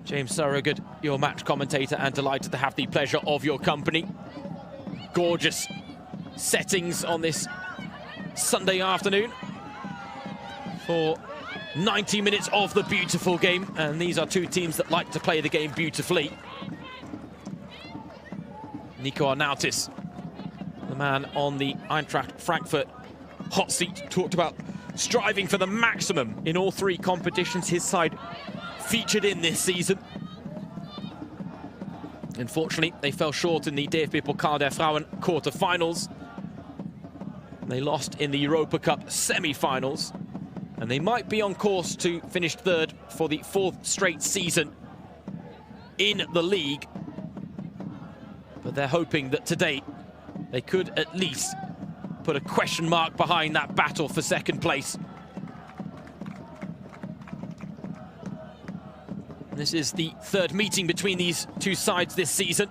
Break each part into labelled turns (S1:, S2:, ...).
S1: James Surrogate, your match commentator, and delighted to have the pleasure of your company. Gorgeous settings on this Sunday afternoon for 90 minutes of the beautiful game, and these are two teams that like to play the game beautifully. Nico Arnautis, the man on the Eintracht Frankfurt hot seat, talked about striving for the maximum in all three competitions his side featured in this season. Unfortunately, they fell short in the DFB Pokal der Frauen quarter-finals. They lost in the Europa Cup semi-finals, and they might be on course to finish third for the fourth straight season in the league. But they're hoping that today they could at least put a question mark behind that battle for second place. This is the third meeting between these two sides this season.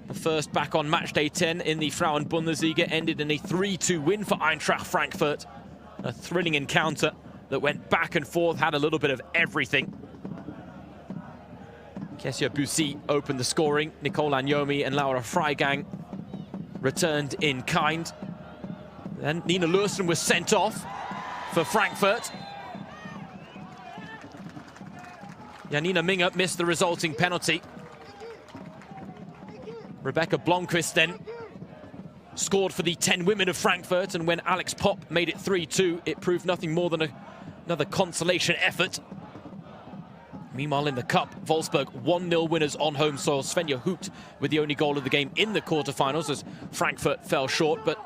S1: The first back on match day 10 in the Frauen Bundesliga ended in a 3-2 win for Eintracht Frankfurt. A thrilling encounter that went back and forth, had a little bit of everything. Kessia Bussy opened the scoring. Nicole Agnomi and Laura Freigang returned in kind. Then Nina Lursen was sent off for Frankfurt. Janina Minge missed the resulting penalty. Rebecca Blomqvist then scored for the 10 women of Frankfurt, and when Alex Popp made it 3-2, it proved nothing more than another consolation effort. Meanwhile, in the Cup, Wolfsburg 1-0 winners on home soil. Svenja Hoot with the only goal of the game in the quarterfinals as Frankfurt fell short. But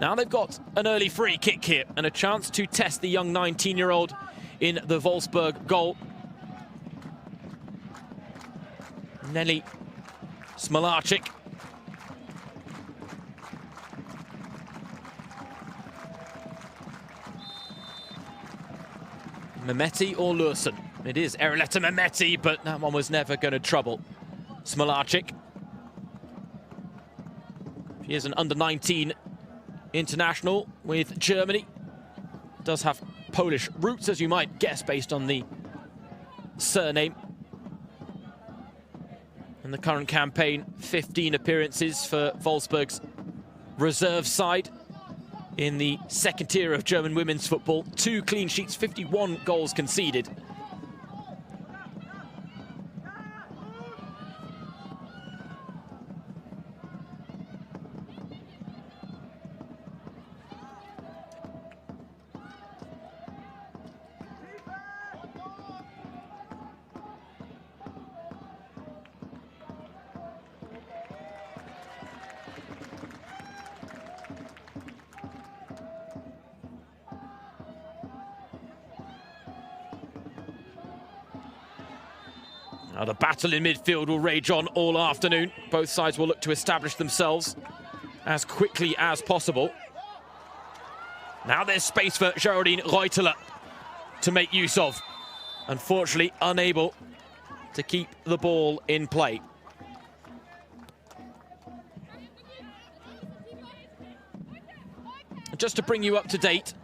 S1: now they've got an early free kick here and a chance to test the young 19-year-old in the Wolfsburg goal. Nelly Smolarczyk. Mehmeti or Lursen? It is Erletta Mehmeti, but that one was never going to trouble Smolarczyk. She is an under-19 international with Germany. Does have Polish roots, as you might guess, based on the surname. In the current campaign, 15 appearances for Wolfsburg's reserve side in the second tier of German women's football. 2 clean sheets, 51 goals conceded. Now the battle in midfield will rage on all afternoon. Both sides will look to establish themselves as quickly as possible. Now there's space for Geraldine Reuteler to make use of. Unfortunately, unable to keep the ball in play. Just to bring you up to date,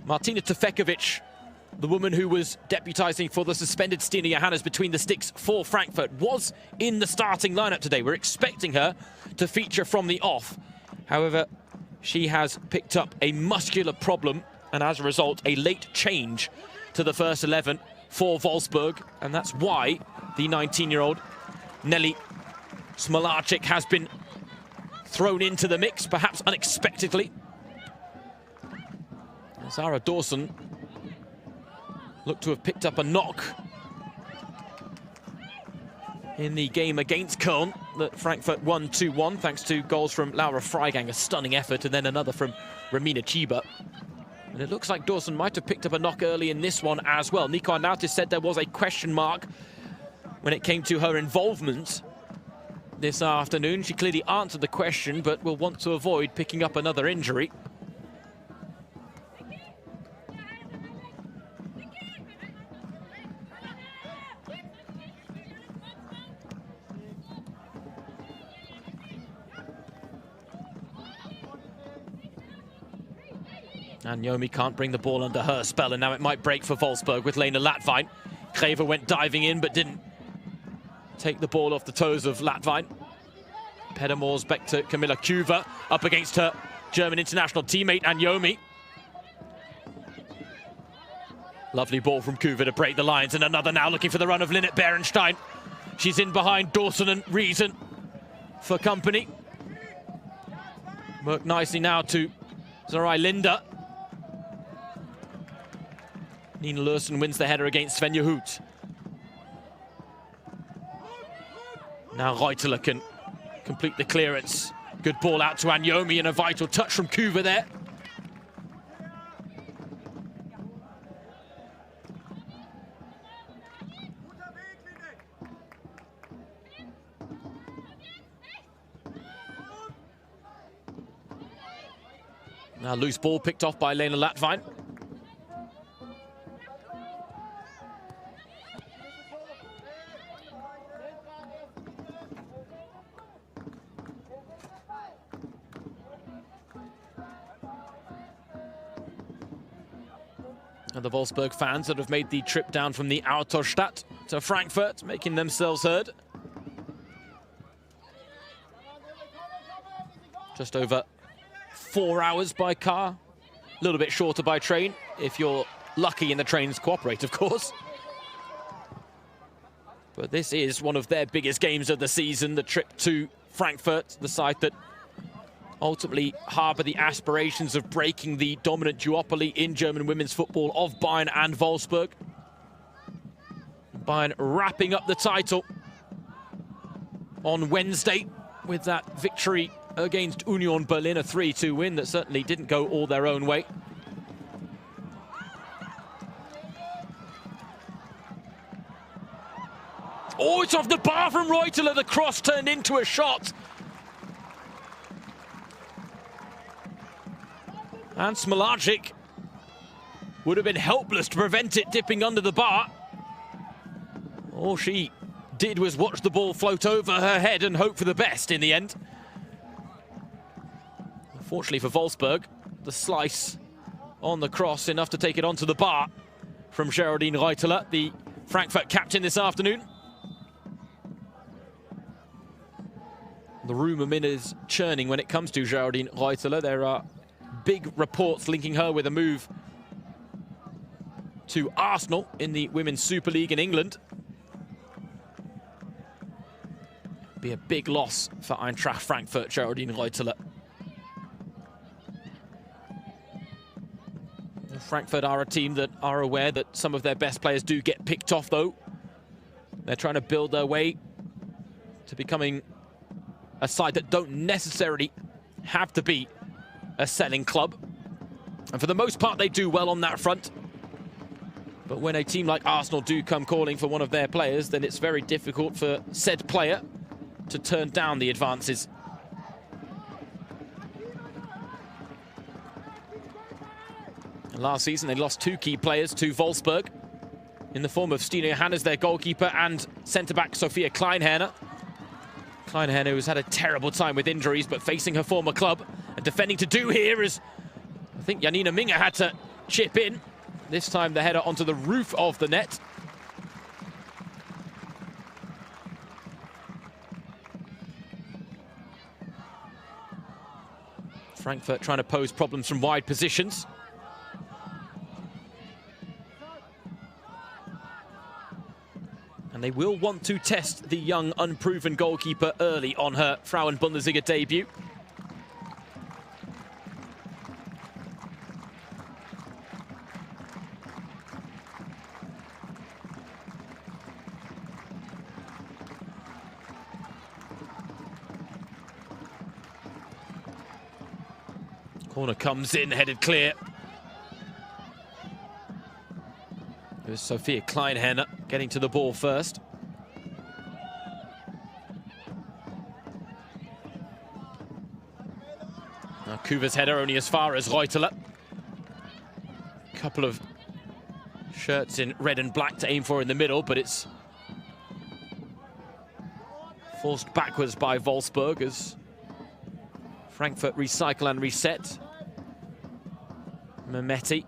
S1: Martina Tufekovic, the woman who was deputising for the suspended Stina Johannes between the sticks for Frankfurt, was in the starting lineup today. We're expecting her to feature from the off. However, she has picked up a muscular problem, and as a result, a late change to the first 11 for Wolfsburg. And that's why the 19-year-old Nelly Smolarczyk has been thrown into the mix, perhaps unexpectedly. Zara Dawson looked to have picked up a knock in the game against Köln that Frankfurt won 2-1, thanks to goals from Laura Freigang, a stunning effort, and then another from Romina Chiba. And it looks like Dawson might have picked up a knock early in this one as well. Nico Arnautis said there was a question mark when it came to her involvement this afternoon. She clearly answered the question, but will want to avoid picking up another injury. And Yomi can't bring the ball under her spell, and now it might break for Wolfsburg with Lena Latvine. Grever went diving in, but didn't take the ball off the toes of Latvine. Pedermoors back to Camilla Kuva, up against her German international teammate, and Yomi. Lovely ball from Kuva to break the lines, and another now looking for the run of Linnet Berenstein. She's in behind Dawson and Reason for company. Worked nicely now to Sarai Linda. Nina Lursen wins the header against Svenja Hoot. Now Reutler can complete the clearance. Good ball out to Anyomi, and a vital touch from Kuva there. Now loose ball picked off by Lena Latvine. And the Wolfsburg fans that have made the trip down from the Autostadt to Frankfurt, making themselves heard. Just over 4 hours by car, a little bit shorter by train, if you're lucky and the trains cooperate, of course. But this is one of their biggest games of the season, the trip to Frankfurt, the side that ultimately harbour the aspirations of breaking the dominant duopoly in German women's football of Bayern and Wolfsburg. Bayern wrapping up the title on Wednesday with that victory against Union Berlin, a 3-2 win that certainly didn't go all their own way. Oh, it's off the bar from Reutler. The cross turned into a shot. And Smolagic would have been helpless to prevent it dipping under the bar. All she did was watch the ball float over her head and hope for the best in the end. Unfortunately for Wolfsburg, the slice on the cross enough to take it onto the bar from Geraldine Reutler, the Frankfurt captain this afternoon. The rumour mill is churning when it comes to Geraldine Reutler. There are big reports linking her with a move to Arsenal in the Women's Super League in England. Be a big loss for Eintracht Frankfurt, Geraldine Reutler. Frankfurt are a team that are aware that some of their best players do get picked off, though. They're trying to build their way to becoming a side that don't necessarily have to be a selling club. And for the most part, they do well on that front. But when a team like Arsenal do come calling for one of their players, then it's very difficult for said player to turn down the advances. Last season, they lost 2 key players to Wolfsburg in the form of Stina Johannes, their goalkeeper, and centre-back Sophia Kleinherner. Kleinherner, who's had a terrible time with injuries, but facing her former club and defending to do here is, I think Janina Minge had to chip in. This time the header onto the roof of the net. Frankfurt trying to pose problems from wide positions. And they will want to test the young, unproven goalkeeper early on her Frauen-Bundesliga debut. Corner comes in, headed clear. It was Sophia Kleinherner getting to the ball first. Now Kuva's header only as far as Reutler. Couple of shirts in red and black to aim for in the middle, but it's forced backwards by Wolfsburg as Frankfurt recycle and reset. Mehmeti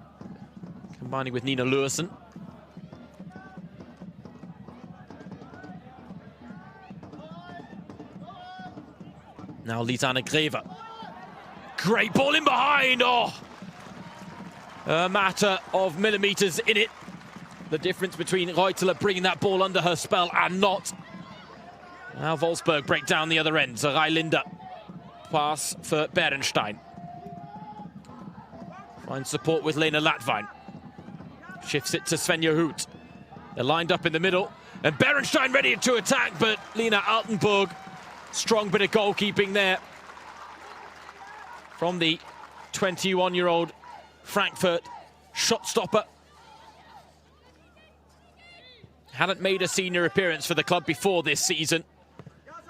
S1: combining with Nina Lursen. Now Lisanne Greve. Great ball in behind. Oh, a matter of millimeters in it. The difference between Reuteler bringing that ball under her spell and not. Now Wolfsburg break down the other end. Reilinde. Pass for Berenstein. Finds support with Lena Latvain. Shifts it to Svenja Hoot. They're lined up in the middle. And Berenstein ready to attack, but Lena Altenburg, strong bit of goalkeeping there from the 21-year-old Frankfurt shot stopper. Hadn't made a senior appearance for the club before this season.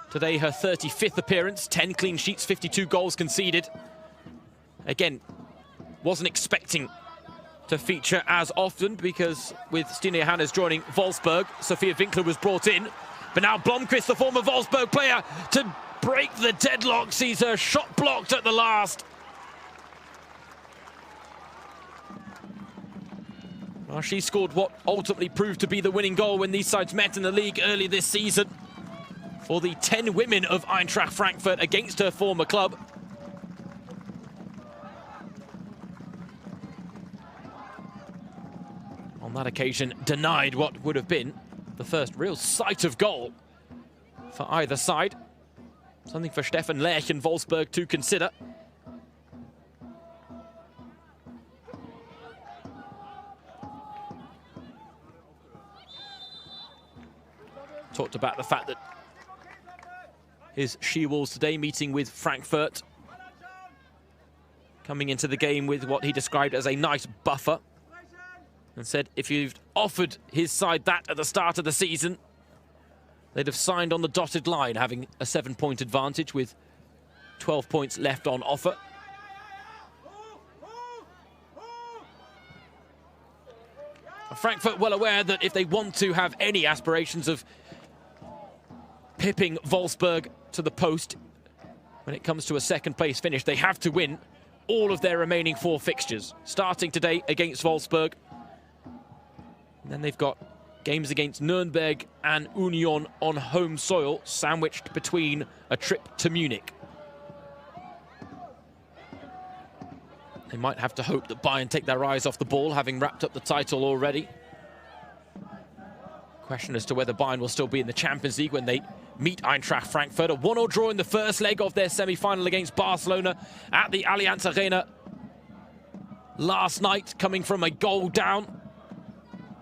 S1: Today her 35th appearance, 10 clean sheets, 52 goals conceded. Again, wasn't expecting to feature as often because with Stine Johannes joining Wolfsburg, Sophia Winkler was brought in. But now Blomqvist, the former Wolfsburg player, to break the deadlock, sees her shot blocked at the last. Well, she scored what ultimately proved to be the winning goal when these sides met in the league early this season for the 10 women of Eintracht Frankfurt against her former club. On that occasion, denied what would have been the first real sight of goal for either side. Something for Stefan Lerch and Wolfsburg to consider. Talked about the fact that his She-Wolves today meeting with Frankfurt, coming into the game with what he described as a nice buffer, and said if you'd offered his side that at the start of the season, they'd have signed on the dotted line, having a 7-point advantage with 12 points left on offer. Frankfurt well aware that if they want to have any aspirations of pipping Wolfsburg to the post when it comes to a second-place finish, they have to win all of their remaining 4 fixtures, starting today against Wolfsburg. And then they've got games against Nuremberg and Union on home soil, sandwiched between a trip to Munich. They might have to hope that Bayern take their eyes off the ball, having wrapped up the title already. Question as to whether Bayern will still be in the Champions League when they meet Eintracht Frankfurt. A 1-1 draw in the first leg of their semi-final against Barcelona at the Allianz Arena last night, coming from a goal down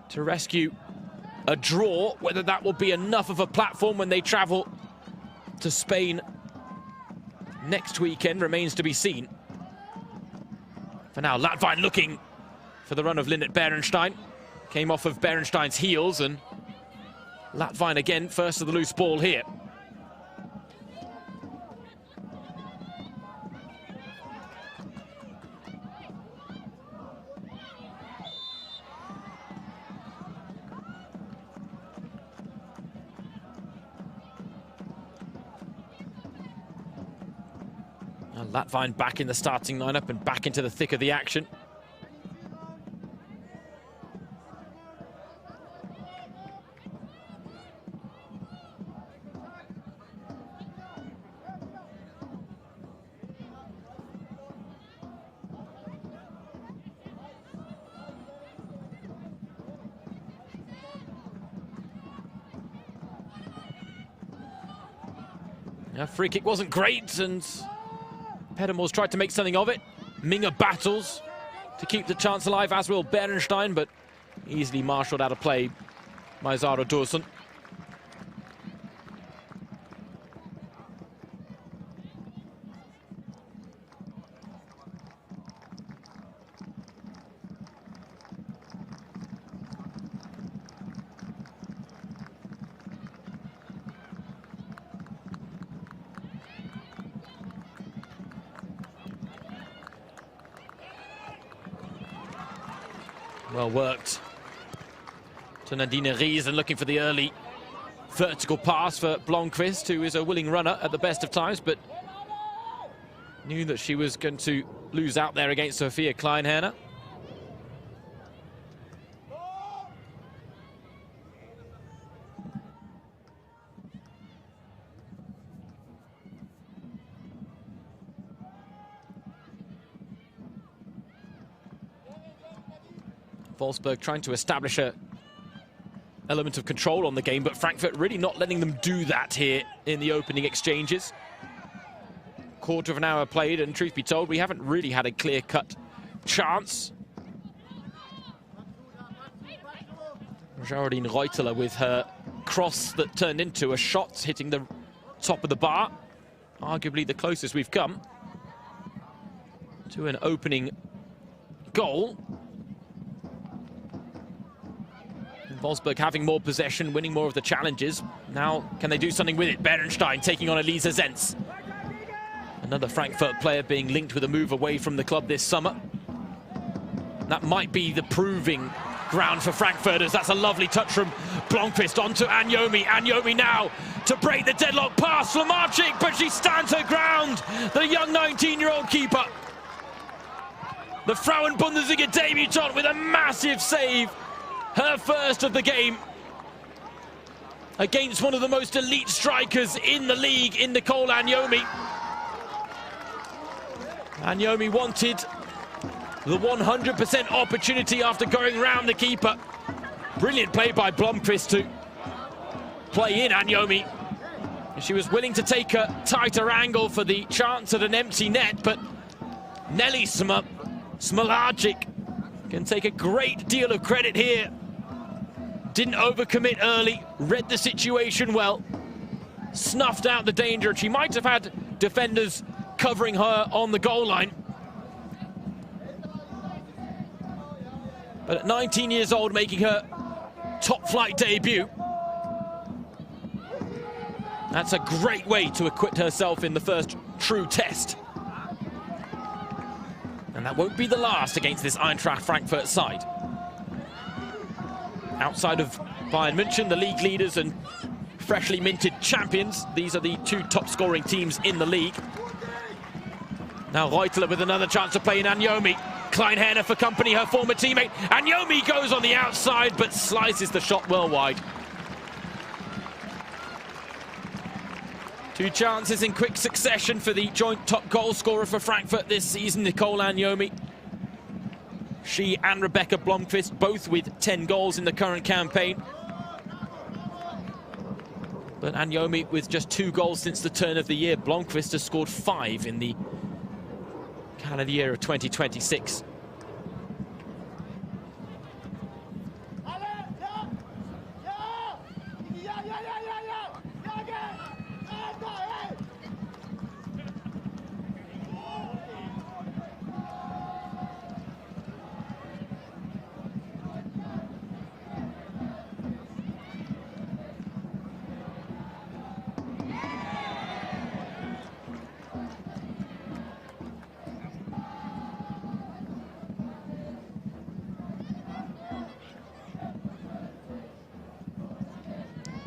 S1: to rescue a draw. Whether that will be enough of a platform when they travel to Spain next weekend remains to be seen. For now, Latvain looking for the run of Linnet Berenstein. Came off of Berenstein's heels, and Latvain again, first to the loose ball here. Latvain back in the starting lineup and back into the thick of the action. Yeah, free kick wasn't great, and Pedemors tried to make something of it. Minge battles to keep the chance alive, as will Berenstein, but easily marshalled out of play by Zara Dursun. Well worked to Nadine Ries, and looking for the early vertical pass for Blomqvist, who is a willing runner at the best of times, but knew that she was going to lose out there against Sophia Kleinherner. Wolfsburg trying to establish a element of control on the game, but Frankfurt really not letting them do that here in the opening exchanges. Quarter of an hour played, and truth be told, we haven't really had a clear-cut chance. Geraldine Reuteler with her cross that turned into a shot, hitting the top of the bar. Arguably the closest we've come to an opening goal. Wolfsburg having more possession, winning more of the challenges. Now, can they do something with it? Berenstein taking on Elisa Zenz. Another Frankfurt player being linked with a move away from the club this summer. That might be the proving ground for Frankfurters. That's a lovely touch from Blomqvist onto Anyomi. Anyomi now to break the deadlock pass for Marchik, but she stands her ground. The young 19-year-old keeper. The Frauen Bundesliga debutant with a massive save. Her first of the game against one of the most elite strikers in the league, in Nicole Anyomi. Anyomi wanted the 100% opportunity after going round the keeper. Brilliant play by Blomqvist to play in Anyomi. She was willing to take a tighter angle for the chance at an empty net, but Nelly Smolagic can take a great deal of credit here. Didn't overcommit early, read the situation well, snuffed out the danger. She might have had defenders covering her on the goal line. But at 19 years old, making her top-flight debut, that's a great way to acquit herself in the first true test. And that won't be the last against this Eintracht Frankfurt side. Outside of Bayern München, the league leaders and freshly minted champions, these are the two top-scoring teams in the league. Now Reuteler with another chance to play in Anyomi. Kleinherner for company, her former teammate. Anyomi goes on the outside, but slices the shot well wide. Two chances in quick succession for the joint top goal scorer for Frankfurt this season, Nicole Anyomi. She and Rebecca Blomqvist, both with 10 goals in the current campaign. But Anyomi with just 2 goals since the turn of the year. Blomqvist has scored 5 in the calendar year of 2026.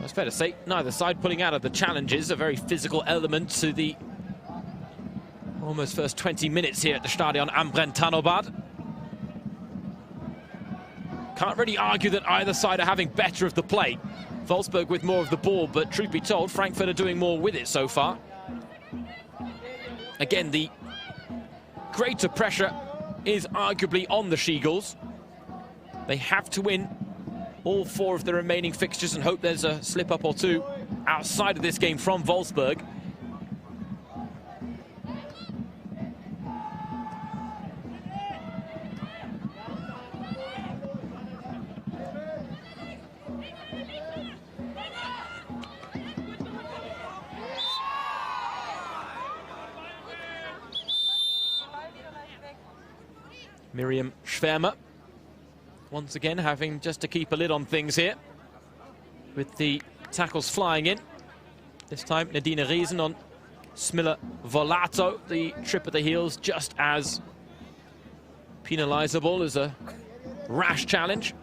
S1: It's fair to say, neither side pulling out of the challenges. A very physical element to the almost first 20 minutes here at the Stadion am Brentano-Bad. Can't really argue that either side are having better of the play. Wolfsburg with more of the ball, but truth be told, Frankfurt are doing more with it so far. Again, the greater pressure is arguably on the She-Gulls. They have to win all 4 of the remaining fixtures and hope there's a slip-up or 2 outside of this game from Wolfsburg. Miriam Schwärmer once again having just to keep a lid on things here with the tackles flying in. This time Nadine Riesen on Smilla Volato. The trip at the heels just as penalisable as a rash challenge.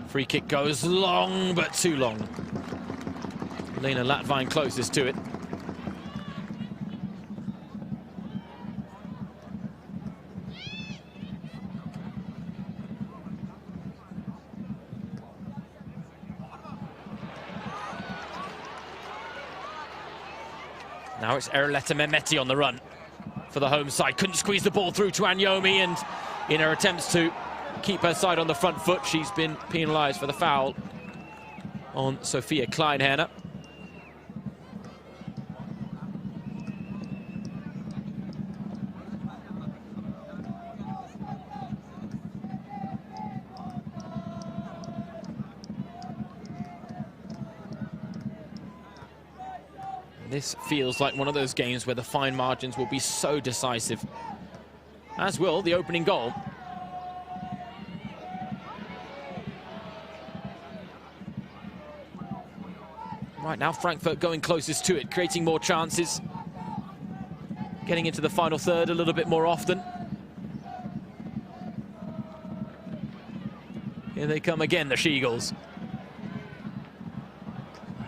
S1: Free kick goes long, but too long. Lena Latvine closest to it. Now it's Erleta Mehmeti on the run for the home side. Couldn't squeeze the ball through to Anyomi, and in her attempts to keep her side on the front foot, she's been penalised for the foul on Sophia Kleinherner. This feels like one of those games where the fine margins will be so decisive, as will the opening goal. Right now, Frankfurt going closest to it, creating more chances, getting into the final third a little bit more often. Here they come again, the She-Eagles.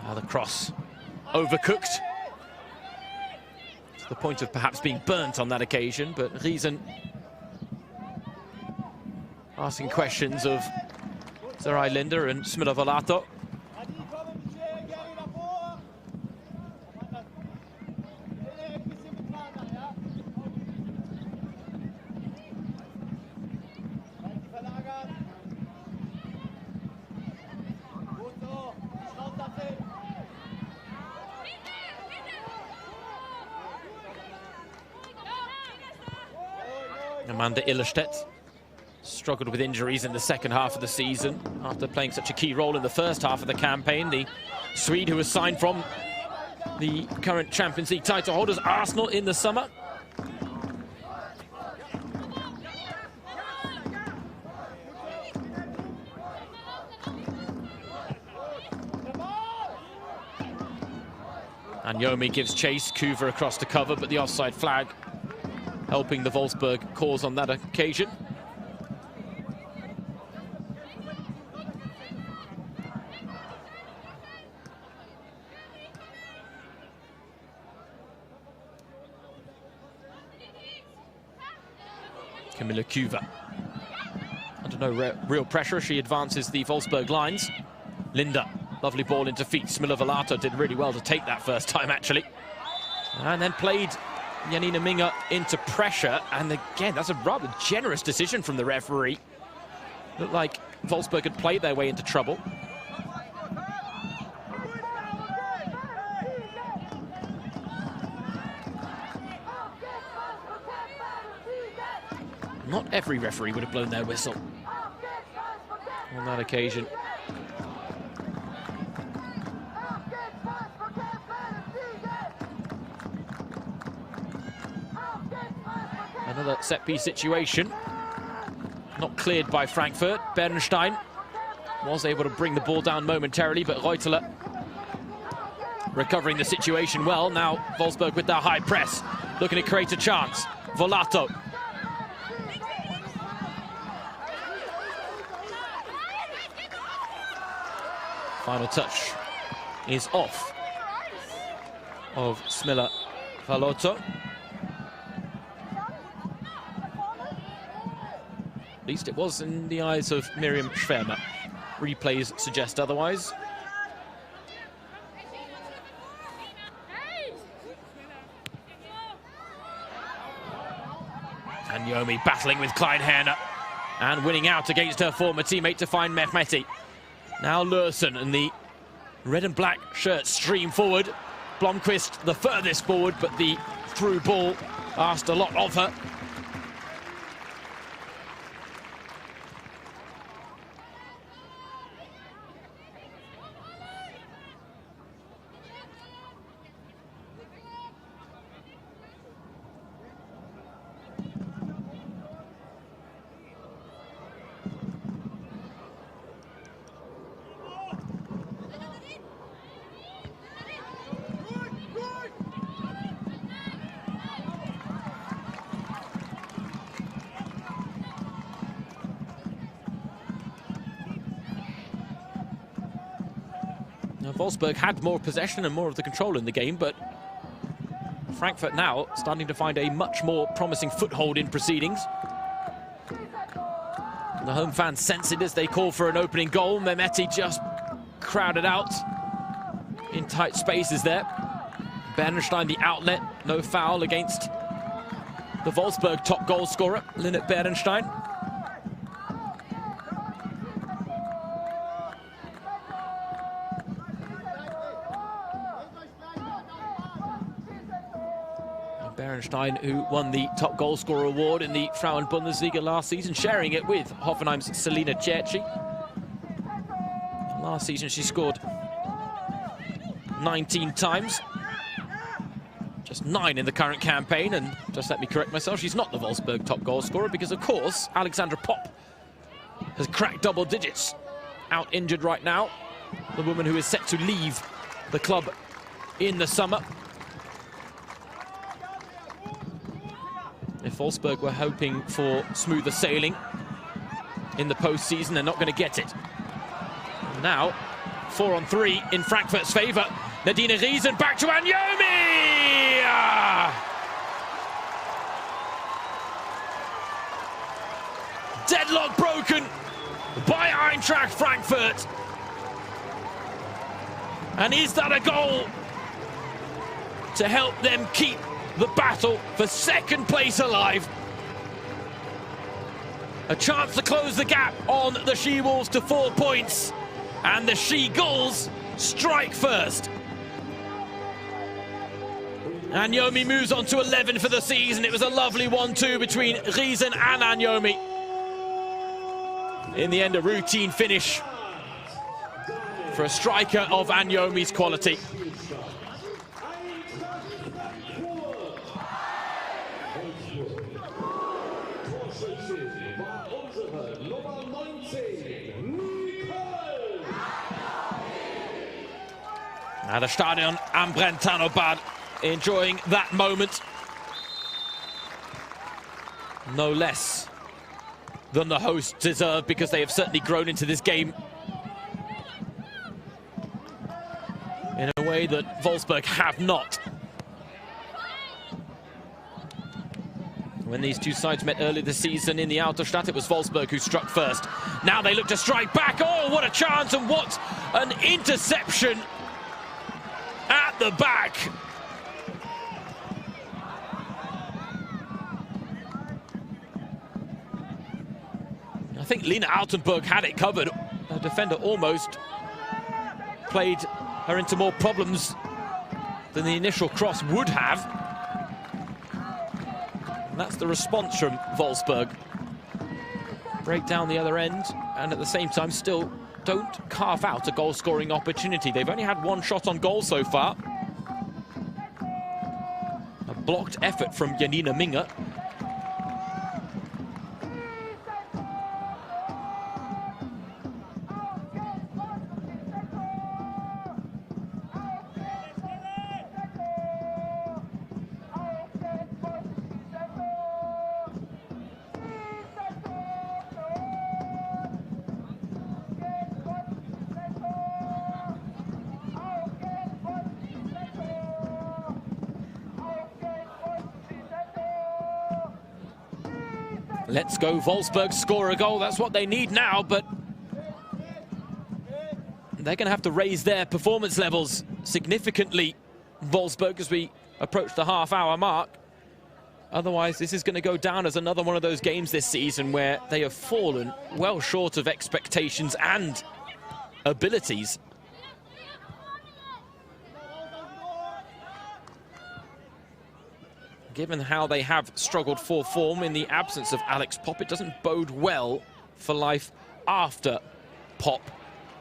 S1: Now the cross, overcooked. To the point of perhaps being burnt on that occasion, but Riesen asking questions of Sarai Linder and Smilla Volato. Amanda Illerstedt struggled with injuries in the second half of the season after playing such a key role in the first half of the campaign. The Swede who was signed from the current Champions League title holders Arsenal in the summer. Anyomi gives chase, Kuva across to cover, but the offside flag helping the Wolfsburg cause on that occasion. Camilla Kuva under no real pressure. She advances the Wolfsburg lines. Linda, lovely ball into feet. Smilla Volato did really well to take that first time, actually. And then played Janina Minga into pressure, and again, that's a rather generous decision from the referee. Looked like Wolfsburg had played their way into trouble. Not every referee would have blown their whistle on that occasion. Another set-piece situation, not cleared by Frankfurt. Bernstein was able to bring the ball down momentarily, but Reuteler recovering the situation well. Now Wolfsburg with their high press, looking to create a chance. Volato. Final touch is off of Smilla Volato. At least it was in the eyes of Miriam Schwärmer. Replays suggest otherwise. Anyomi battling with Kleinherner and winning out against her former teammate to find Mehmeti. Now Lursen and the red and black shirts stream forward. Blomqvist the furthest forward, but the through ball asked a lot of her. Wolfsburg had more possession and more of the control in the game, but Frankfurt now starting to find a much more promising foothold in proceedings. The home fans sense it as they call for an opening goal. Mehmeti just crowded out in tight spaces there. Bernstein, the outlet, no foul against the Wolfsburg top goal scorer, Linnet Bernstein. Bernstein, who won the top goal scorer award in the Frauen-Bundesliga last season, sharing it with Hoffenheim's Selina Cerci. Last season she scored 19 times. Just 9 in the current campaign, and just let me correct myself, she's not the Wolfsburg top goal scorer because, of course, Alexandra Popp has cracked double digits. Out injured right now. The woman who is set to leave the club in the summer. If Wolfsburg were hoping for smoother sailing in the postseason, they're not going to get it. And now, 4-on-3 in Frankfurt's favour. Nadine Riesen back to Anyomi! Deadlock broken by Eintracht Frankfurt. And is that a goal to help them keep the battle for second place alive? A chance to close the gap on the She-Wolves to 4 points. And the She-Gulls strike first. Anyomi moves on to 11 for the season. It was a lovely 1-2 between Riesen and Anyomi. In the end, a routine finish for a striker of Anyomi's quality. Now the Stadion am Brentano-Bad enjoying that moment. No less than the hosts deserve, because they have certainly grown into this game in a way that Wolfsburg have not. When these two sides met earlier this season in the Autostadt, it was Wolfsburg who struck first. Now they look to strike back. Oh, what a chance, and what an interception at the back. I think Lena Altenburg had it covered. The defender almost played her into more problems than the initial cross would have. And that's the response from Wolfsburg. Break down the other end, and at the same time still don't carve out a goal-scoring opportunity. They've only had 1 shot on goal so far. A blocked effort from Janina Minge. Let's go Wolfsburg, score a goal. That's what they need now, but they're going to have to raise their performance levels significantly, Wolfsburg, as we approach the half-hour mark. Otherwise, this is going to go down as another one of those games this season where they have fallen well short of expectations and abilities. Given how they have struggled for form in the absence of Alex Popp, it doesn't bode well for life after Popp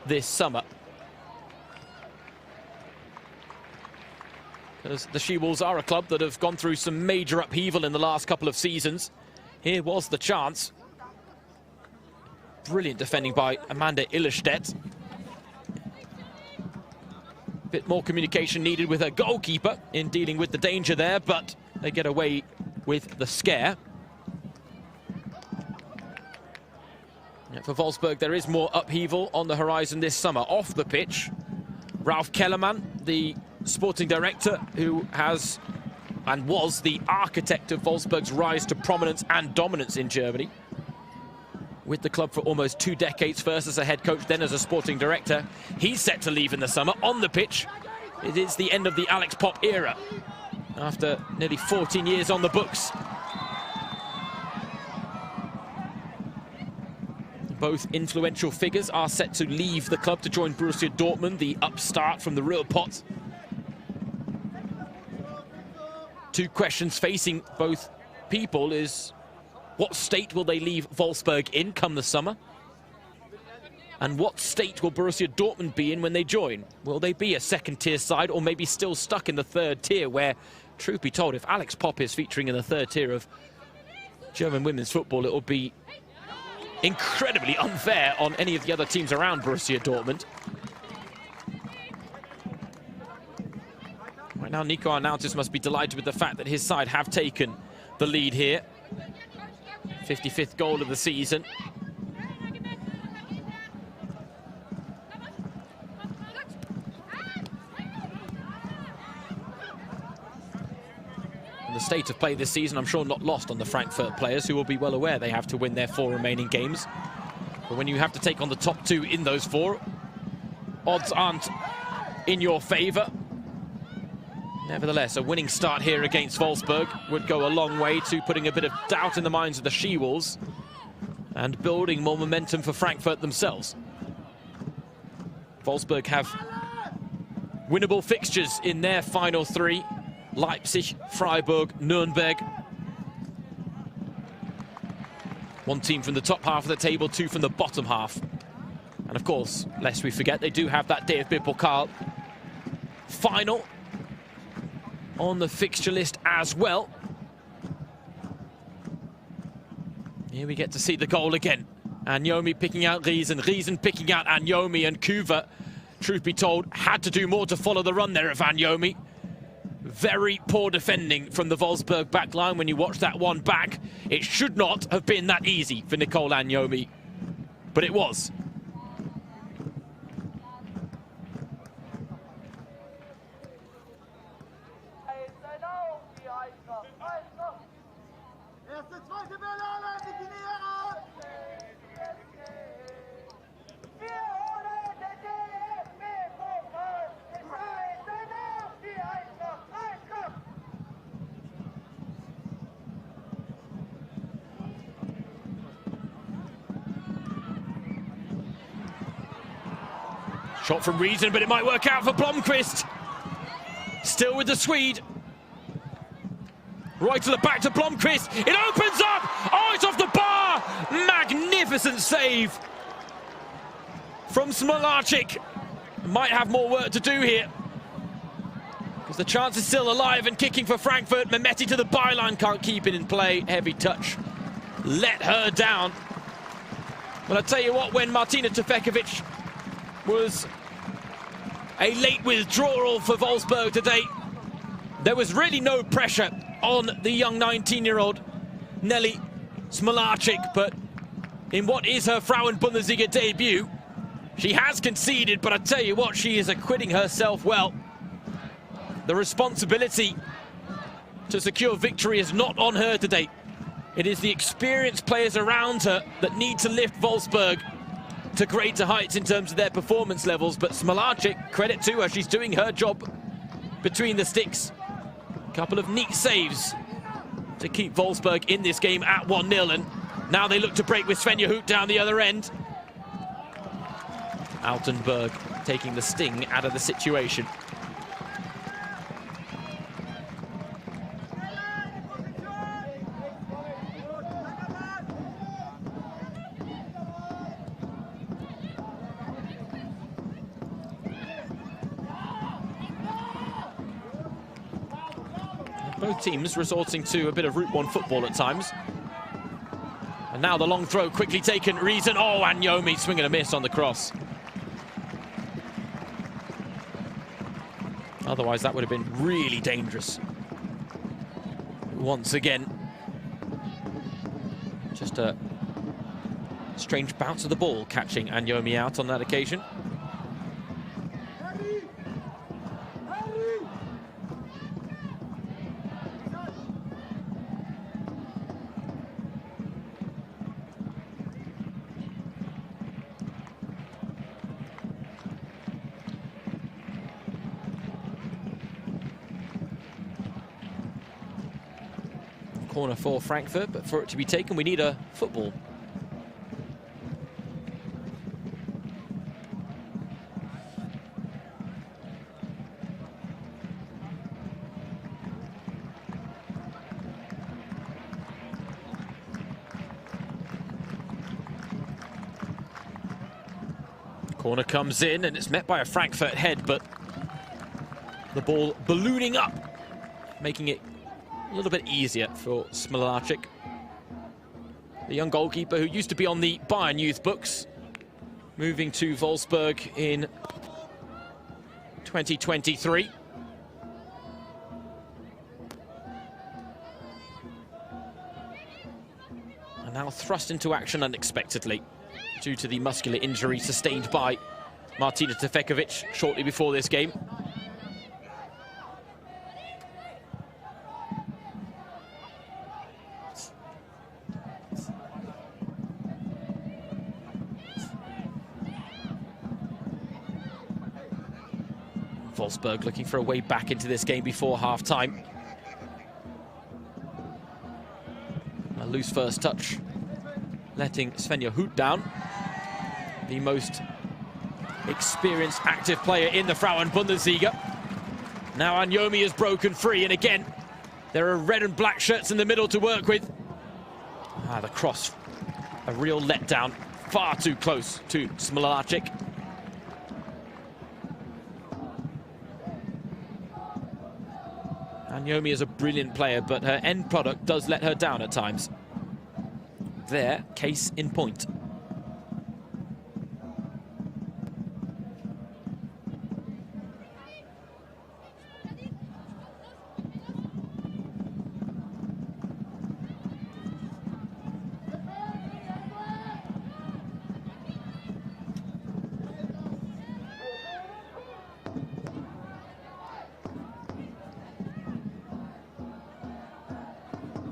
S1: this summer. Because the She-Wolves are a club that have gone through some major upheaval in the last couple of seasons. Here was the chance. Brilliant defending by Amanda Illerstedt. A bit more communication needed with her goalkeeper in dealing with the danger there, but they get away with the scare. Yeah, for Wolfsburg, there is more upheaval on the horizon this summer. Off the pitch, Ralf Kellermann, the sporting director, who has and was the architect of Wolfsburg's rise to prominence and dominance in Germany. With the club for almost 2 decades, first as a head coach, then as a sporting director. He's set to leave in the summer. On the pitch, it is the end of the Alex Popp era after nearly 14 years on the books. Both influential figures are set to leave the club to join Borussia Dortmund, the upstart from the real pot. Two questions facing both people is, what state will they leave Wolfsburg in come the summer? And what state will Borussia Dortmund be in when they join? Will they be a second-tier side, or maybe still stuck in the third tier, where, truth be told, if Alex Popp is featuring in the third tier of German women's football, it will be incredibly unfair on any of the other teams around Borussia Dortmund. Right now, Nico Arnautis must be delighted with the fact that his side have taken the lead here. 55th goal of the season. The state of play this season, I'm sure, not lost on the Frankfurt players, who will be well aware they have to win their 4 remaining games. But when you have to take on the top 2 in those 4, odds aren't in your favour. Nevertheless, a winning start here against Wolfsburg would go a long way to putting a bit of doubt in the minds of the She-Wolves and building more momentum for Frankfurt themselves. Wolfsburg have winnable fixtures in their final 3. Leipzig, Freiburg, Nuremberg. 1 team from the top half of the table, 2 from the bottom half. And of course, lest we forget, they do have that DFB Pokal final on the fixture list as well. Here we get to see the goal again. Anyomi picking out Riesen, Riesen picking out Anyomi, and Kuva, truth be told, had to do more to follow the run there of Anyomi. Very poor defending from the Wolfsburg backline when you watch that one back. It should not have been that easy for Nicole Anyomi, but it was. Shot from Riesen, but it might work out for Blomqvist. Still with the Swede. Right to the back to Blomqvist. It opens up. Oh, it's off the bar. Magnificent save from Smolarczyk. Might have more work to do here, because the chance is still alive and kicking for Frankfurt. Mehmeti to the byline, can't keep it in play. Heavy touch. Let her down. Well, I tell you what, when Martina Tufekovic was a late withdrawal for Wolfsburg today, there was really no pressure on the young 19-year-old Nelly Smolarczyk, but in what is her Frauen-Bundesliga debut, she has conceded, but I tell you what, she is acquitting herself well. The responsibility to secure victory is not on her today. It is the experienced players around her that need to lift Wolfsburg to greater heights in terms of their performance levels. But Smolarczyk, credit to her, she's doing her job between the sticks. A couple of neat saves to keep Wolfsburg in this game at 1-0, and now they look to break with Svenja Hoot down the other end. Altenberg taking the sting out of the situation. Both teams resorting to a bit of Route 1 football at times. And now the long throw quickly taken. Riesen, oh, Anyomi swing and a miss on the cross. Otherwise, that would have been really dangerous. Once again, just a strange bounce of the ball, catching Anyomi out on that occasion. Corner for Frankfurt, but for it to be taken, we need a football. Corner comes in and it's met by a Frankfurt head, but the ball ballooning up, making it a little bit easier for Smilarczyk. The young goalkeeper who used to be on the Bayern youth books, moving to Wolfsburg in 2023. And now thrust into action unexpectedly due to the muscular injury sustained by Martina Tefekovic shortly before this game. Wolfsburg looking for a way back into this game before half-time. A loose first touch, letting Svenja Hoot down. The most experienced active player in the Frauen Bundesliga. Now Anyomi is broken free, and again, there are red and black shirts in the middle to work with. The cross, a real letdown, far too close to Smilarczyk. Anyomi is a brilliant player, but her end product does let her down at times. There, case in point.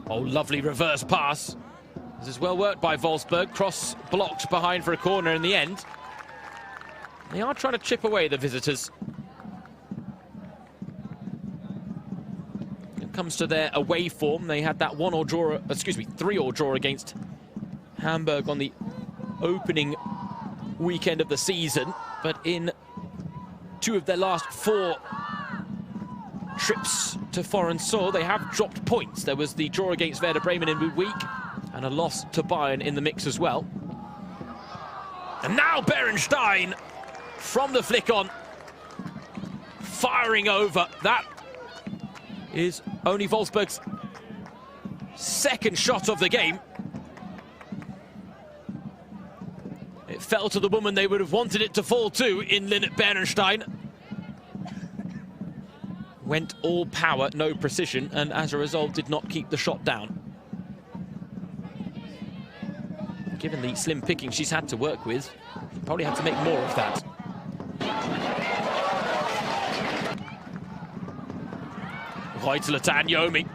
S1: Oh, lovely reverse pass. This is well worked by Wolfsburg. Cross blocked behind for a corner in the end. They are trying to chip away, the visitors. It comes to their away form. They had that 3-3 draw against Hamburg on the opening weekend of the season. But in 2 of their last 4 trips to foreign soil, they have dropped points. There was the draw against Werder Bremen in midweek and a loss to Bayern in the mix as well. And now Berenstein from the flick on, firing over. That is only Wolfsburg's second shot of the game. It fell to the woman they would have wanted it to fall to in Linnet Berenstein. Went all power, no precision, and as a result did not keep the shot down. Given the slim picking she's had to work with, probably had to make more of that. Reutler to Anyomi.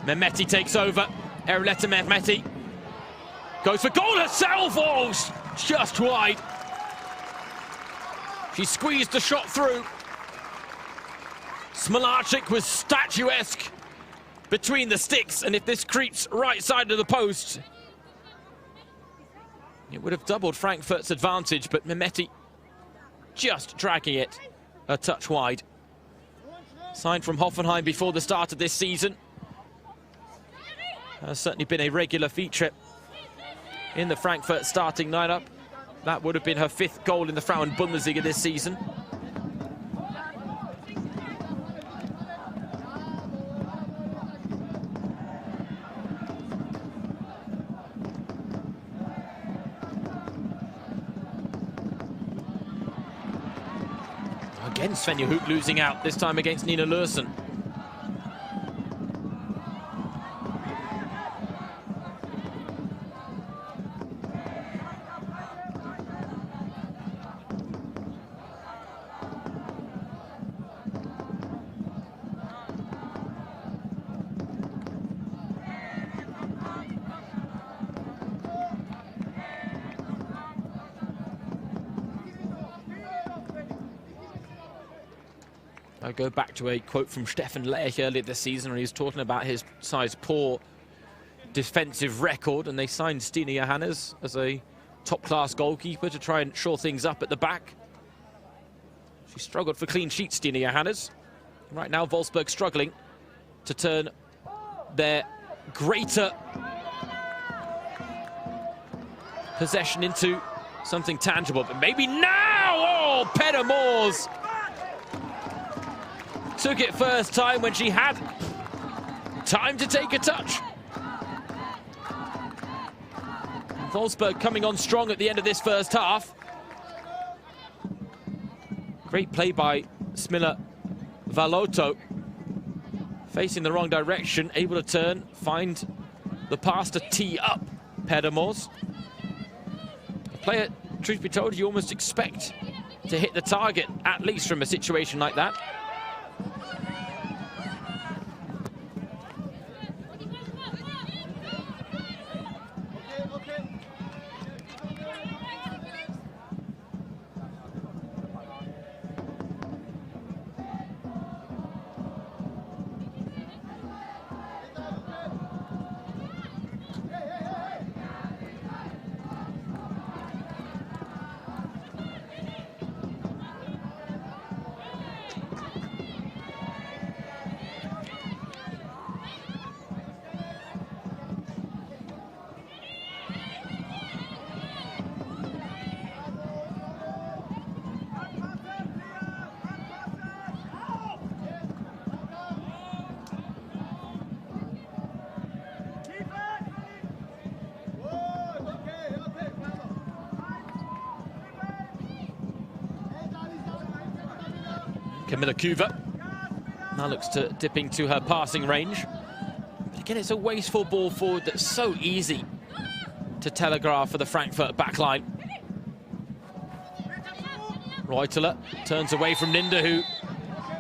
S1: Mehmeti takes over. Erleta Mehmeti goes for goal herself. Oh, just wide. She squeezed the shot through. Smilarczyk was statuesque between the sticks, and if this creeps right side of the post, it would have doubled Frankfurt's advantage, but Mehmeti just dragging it a touch wide. Signed from Hoffenheim before the start of this season. Has certainly been a regular feature in the Frankfurt starting lineup. That would have been her 5th goal in the Frauen Bundesliga this season. Again, Svenja Hoot losing out, this time against Nina Lursen. I go back to a quote from Stefan Leich earlier this season when he was talking about his side's poor defensive record, and they signed Stina Johannes as a top-class goalkeeper to try and shore things up at the back. She struggled for clean sheets, Stina Johannes. Right now, Wolfsburg struggling to turn their greater possession into something tangible. But maybe now! Oh, Petter Moors took it first time when she had time to take a touch. Wolfsburg coming on strong at the end of this first half. Great play by Smilla Valotto. Facing the wrong direction, able to turn, find the pass to tee up Petter Moors. Player, truth be told, you almost expect to hit the target, at least from a situation like that. Camilla Kuva now looks to dip into her passing range. But again, it's a wasteful ball forward that's so easy to telegraph for the Frankfurt backline. Reuteler turns away from Linda, who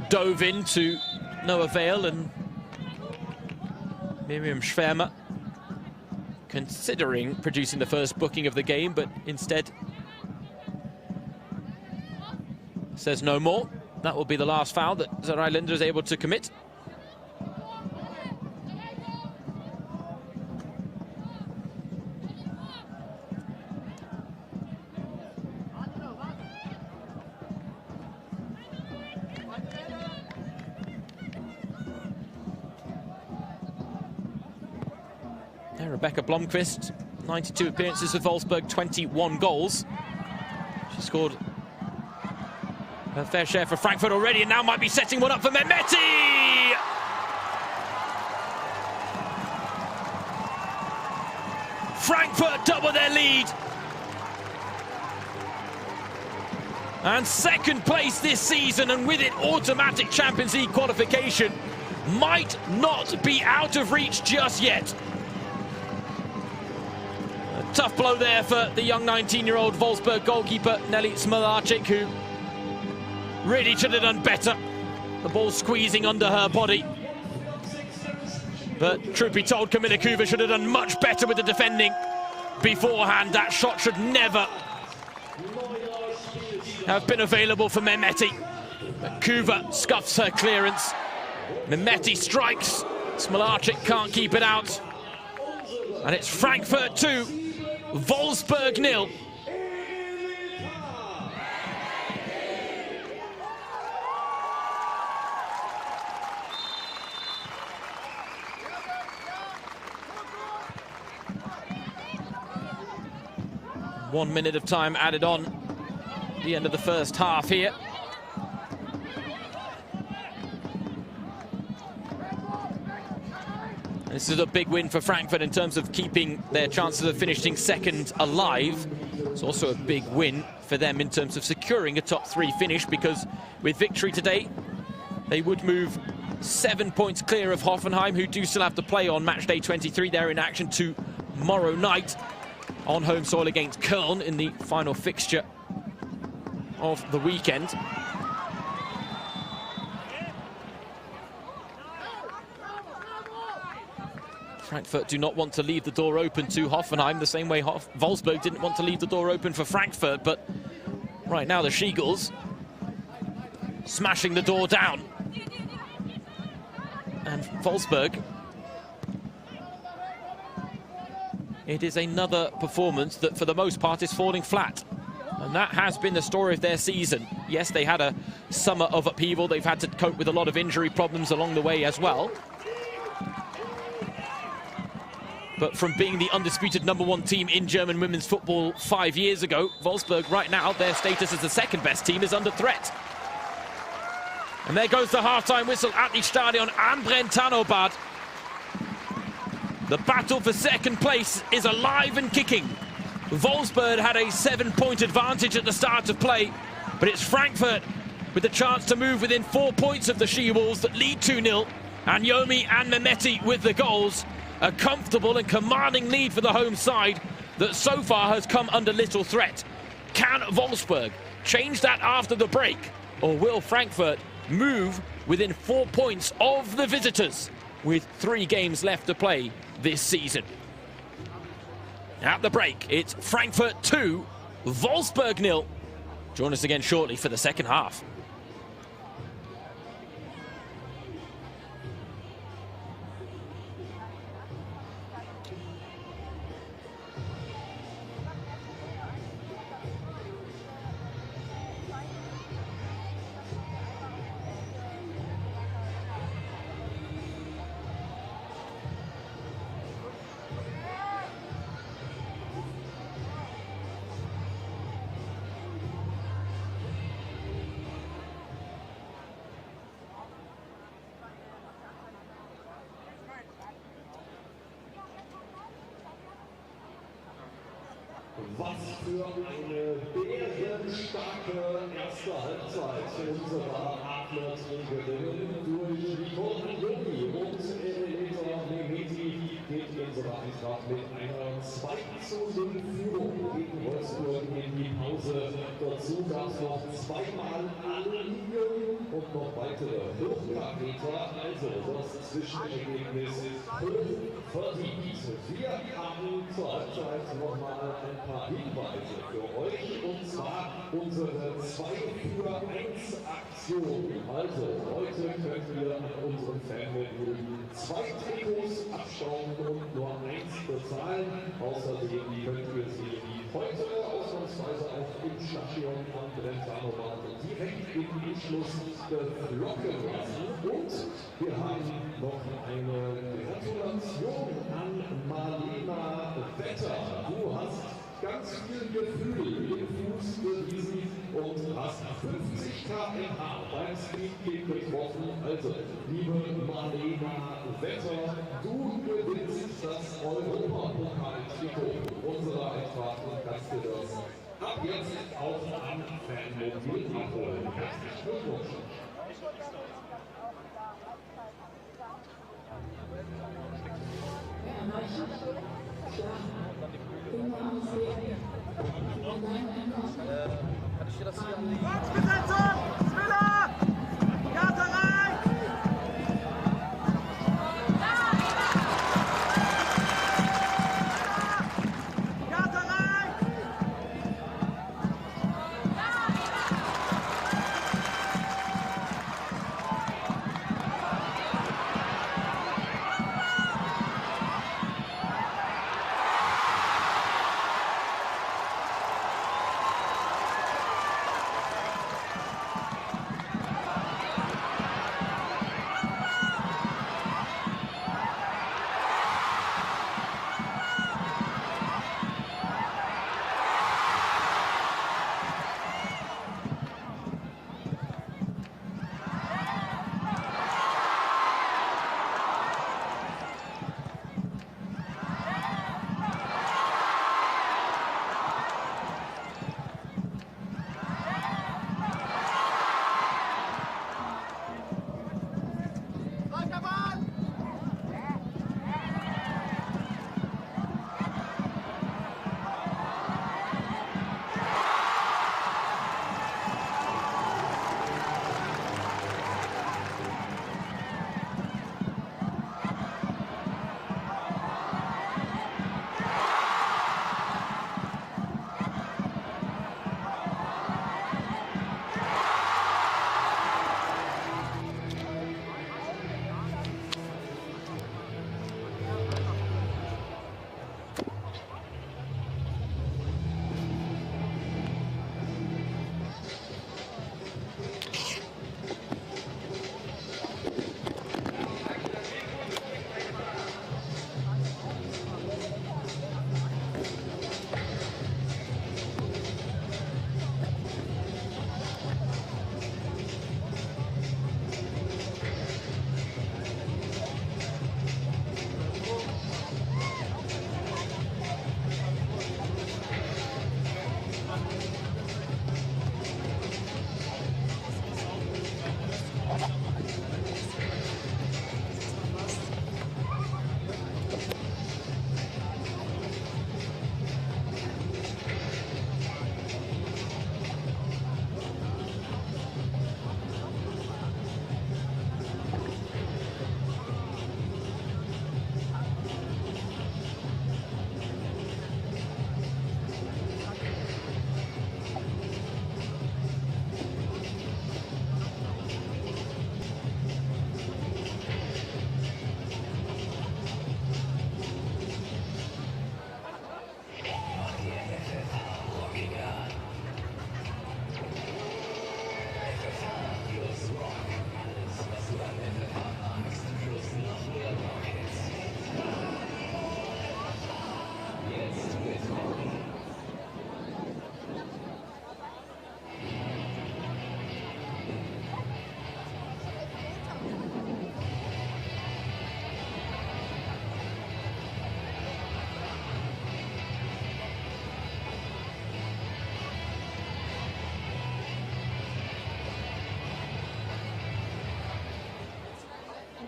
S1: dove in to no avail, and Miriam Schwärmer considering producing the first booking of the game, but instead says no more. That will be the last foul that Sarai Linder is able to commit. There, Rebecca Blomqvist, 92 appearances for Wolfsburg, 21 goals. She scored her fair share for Frankfurt already, and now might be setting one up for Mehmeti! Frankfurt double their lead. And second place this season, and with it automatic Champions League qualification, might not be out of reach just yet. A tough blow there for the young 19-year-old Wolfsburg goalkeeper Nelly Smolarczyk, who really should have done better. The ball squeezing under her body. But truth be told, Camilla Kuva should have done much better with the defending beforehand. That shot should never have been available for Mehmeti. But Kuva scuffs her clearance. Mehmeti strikes. Smolarczyk can't keep it out. And it's Frankfurt 2, Wolfsburg 0. One minute of time added on at the end of the first half here. This is a big win for Frankfurt in terms of keeping their chances of finishing second alive. It's also a big win for them in terms of securing a top 3 finish, because with victory today, they would move 7 points clear of Hoffenheim, who do still have to play on match day 23. They're in action tomorrow night on home soil against Köln in the final fixture of the weekend. Frankfurt do not want to leave the door open to Hoffenheim the same way Wolfsburg didn't want to leave the door open for Frankfurt, but right now the Schiegels smashing the door down. And Wolfsburg it is another performance that for the most part is falling flat. And that has been the story of their season. Yes, they had a summer of upheaval. They've had to cope with a lot of injury problems along the way as well. But from being the undisputed #1 team in German women's football 5 years ago, Wolfsburg right now, their status as the second best team is under threat. And there goes the half-time whistle at the Stadion am Brentano-Bad. The battle for second place is alive and kicking. Wolfsburg had a 7-point advantage at the start of play, but it's Frankfurt with the chance to move within 4 points of the She-Wolves that lead 2-0. And Yomi and Mehmeti with the goals. A comfortable and commanding lead for the home side that so far has come under little threat. Can Wolfsburg change that after the break, or will Frankfurt move within 4 points of the visitors with 3 games left to play this season? At the break, it's Frankfurt 2, Wolfsburg 0. Join us again shortly for the second half.
S2: Was für eine bärenstarke erste Halbzeit unserer Adlerträgerinnen durch Nicole Yomi und Eleonora Mehmeti geht unsere Eintracht mit einer 2:0 Führung gegen Wolfsburg in die Pause. Dazu gab es noch zweimal Anliegen und noch weitere Hochkaräter, also das Zwischenergebnis hochverdient. Wir haben zur Halbzeit nochmal ein paar Hinweise für euch, und zwar unsere 2-für-1-Aktion. Also heute könnt ihr an unserem Fanmenu 2 Trikots abschauen und nur 1 bezahlen. Außerdem könnt ihr sie heute ausnahmsweise auch im Stadion am Brentano-Bad direkt im Anschluss beflocken lassen. Und wir haben noch eine Gratulation an Marlena Wetter. Du hast ganz viel Gefühl im Fuß bewiesen und hast 50 km/h beim Speedkick getroffen. Also, liebe Marlena Wetter, du gewinnst das Europapokal-Trikot unserer Eintracht und kannst dir das ab jetzt auch am Fanmobil abholen. Herzlichen Glückwunsch!
S3: Kann ich dir das hier anlegen? Besetzung! Spieler! Karte rein! Karte rein!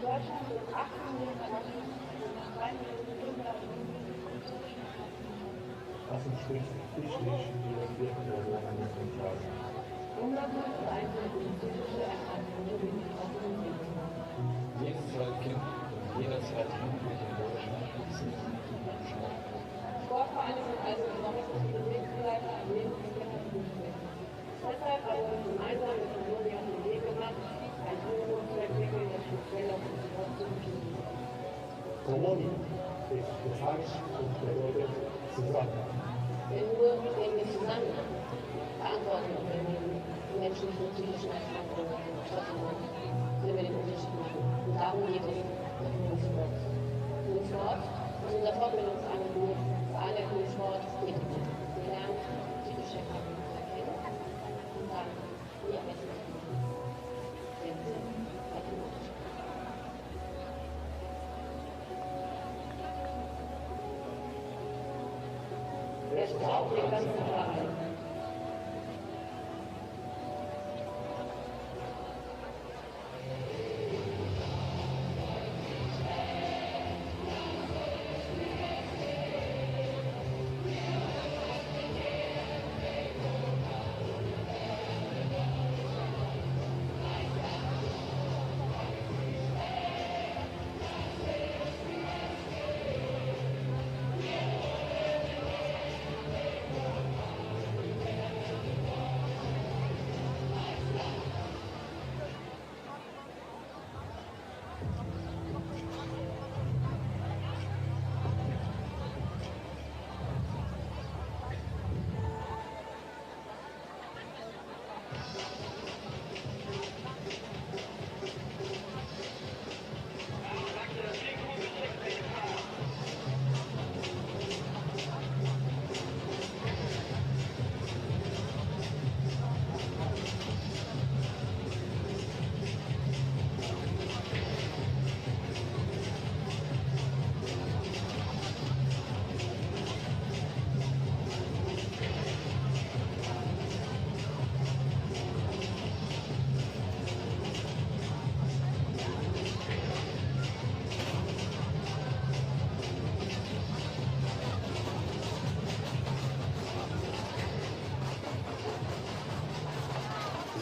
S4: Deutschland sind 18 Minuten erloschen und nach 2 Minuten 500 Minuten.
S2: Was entspricht die vierten Person an den Tagen.
S4: Hunderte und einzelne psychische Erkrankungen sind betroffen.
S2: Jedes zweite Kind und jeder zweite Jugendliche in Deutschland ist nicht anschauen.
S4: Sportvereine sind also besonders wichtige Wegbegleiter am Lebensweg und Fußweg. Deshalb haben wir gemeinsam mit den Jugendlichen den Weg gemacht, ein Angebot zu entwickeln, das speziell auf den Sport zu beschließen.
S2: Comuni ist gefalscht und bedeutet zusammen.
S4: Denn nur wenn wir zusammen Verantwortung übernehmen, die Menschen mit psychischen Erkrankungen betroffen sind, können wir den Unterschied machen. Und darum geht es im Sport. Im Sport ist unser Fortbildungsangebot für alle im Sport tätig. Wir lernen, psychische Erkrankungen zu erkennen und dann die am besten zu machen. Wenn sie automatisch. Der Sport der ganzen Wahrheit.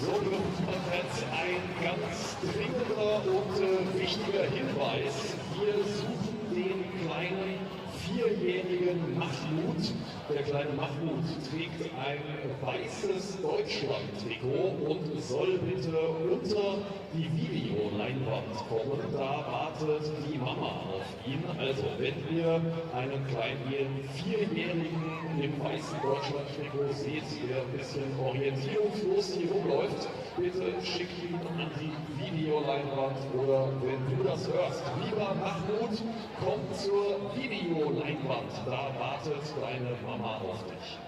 S2: So, liebe Fußballfans, ein ganz dringender und wichtiger Hinweis. Wir suchen den kleinen vierjährigen Mahmoud. Der kleine Mahmoud trägt ein weißes Deutschland-Trikot und soll bitte unter die Videoleinwand kommen. Da wartet die Mama auf ihn. Also, wenn ihr einen kleinen vierjährigen im weißen Deutschland-Trikot seht, der ein bisschen orientierungslos hier rumläuft, bitte schickt ihn an die Videoleinwand oder wenn du das hörst, lieber Mahmoud, komm zur Videoleinwand. Da wartet deine Mama auf dich.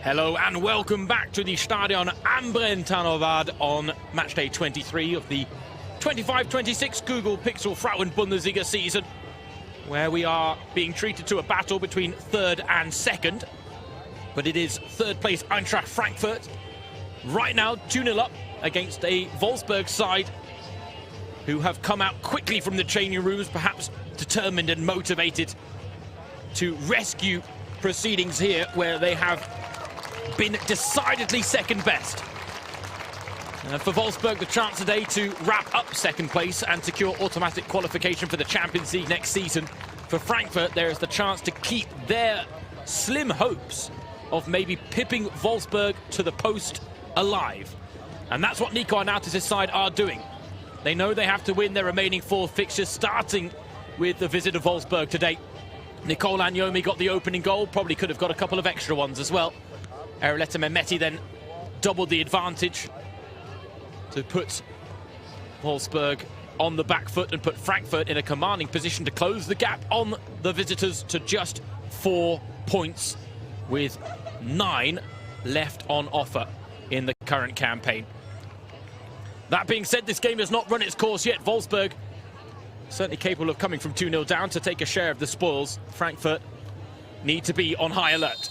S1: Hello and welcome back to the Stadion am Brentanovad on matchday 23 of the 25-26 Google Pixel Frauen Bundesliga season, where we are being treated to a battle between third and second. But it is third place Eintracht Frankfurt right now 2-0 up against a Wolfsburg side who have come out quickly from the changing rooms, perhaps determined and motivated to rescue proceedings here where they have been decidedly second best. For Wolfsburg, the chance today to wrap up second place and secure automatic qualification for the Champions League next season. For Frankfurt, there is the chance to keep their slim hopes of maybe pipping Wolfsburg to the post alive. And that's what Nico Arnautis' side are doing. They know they have to win their remaining 4 fixtures, starting with the visit of Wolfsburg today. Nicole Agnomi got the opening goal, probably could have got a couple of extra ones as well. Areletta Mehmeti then doubled the advantage to put Wolfsburg on the back foot and put Frankfurt in a commanding position to close the gap on the visitors to just 4 points, with 9 left on offer in the current campaign. That being said, this game has not run its course yet. Wolfsburg certainly capable of coming from 2-0 down to take a share of the spoils. Frankfurt need to be on high alert.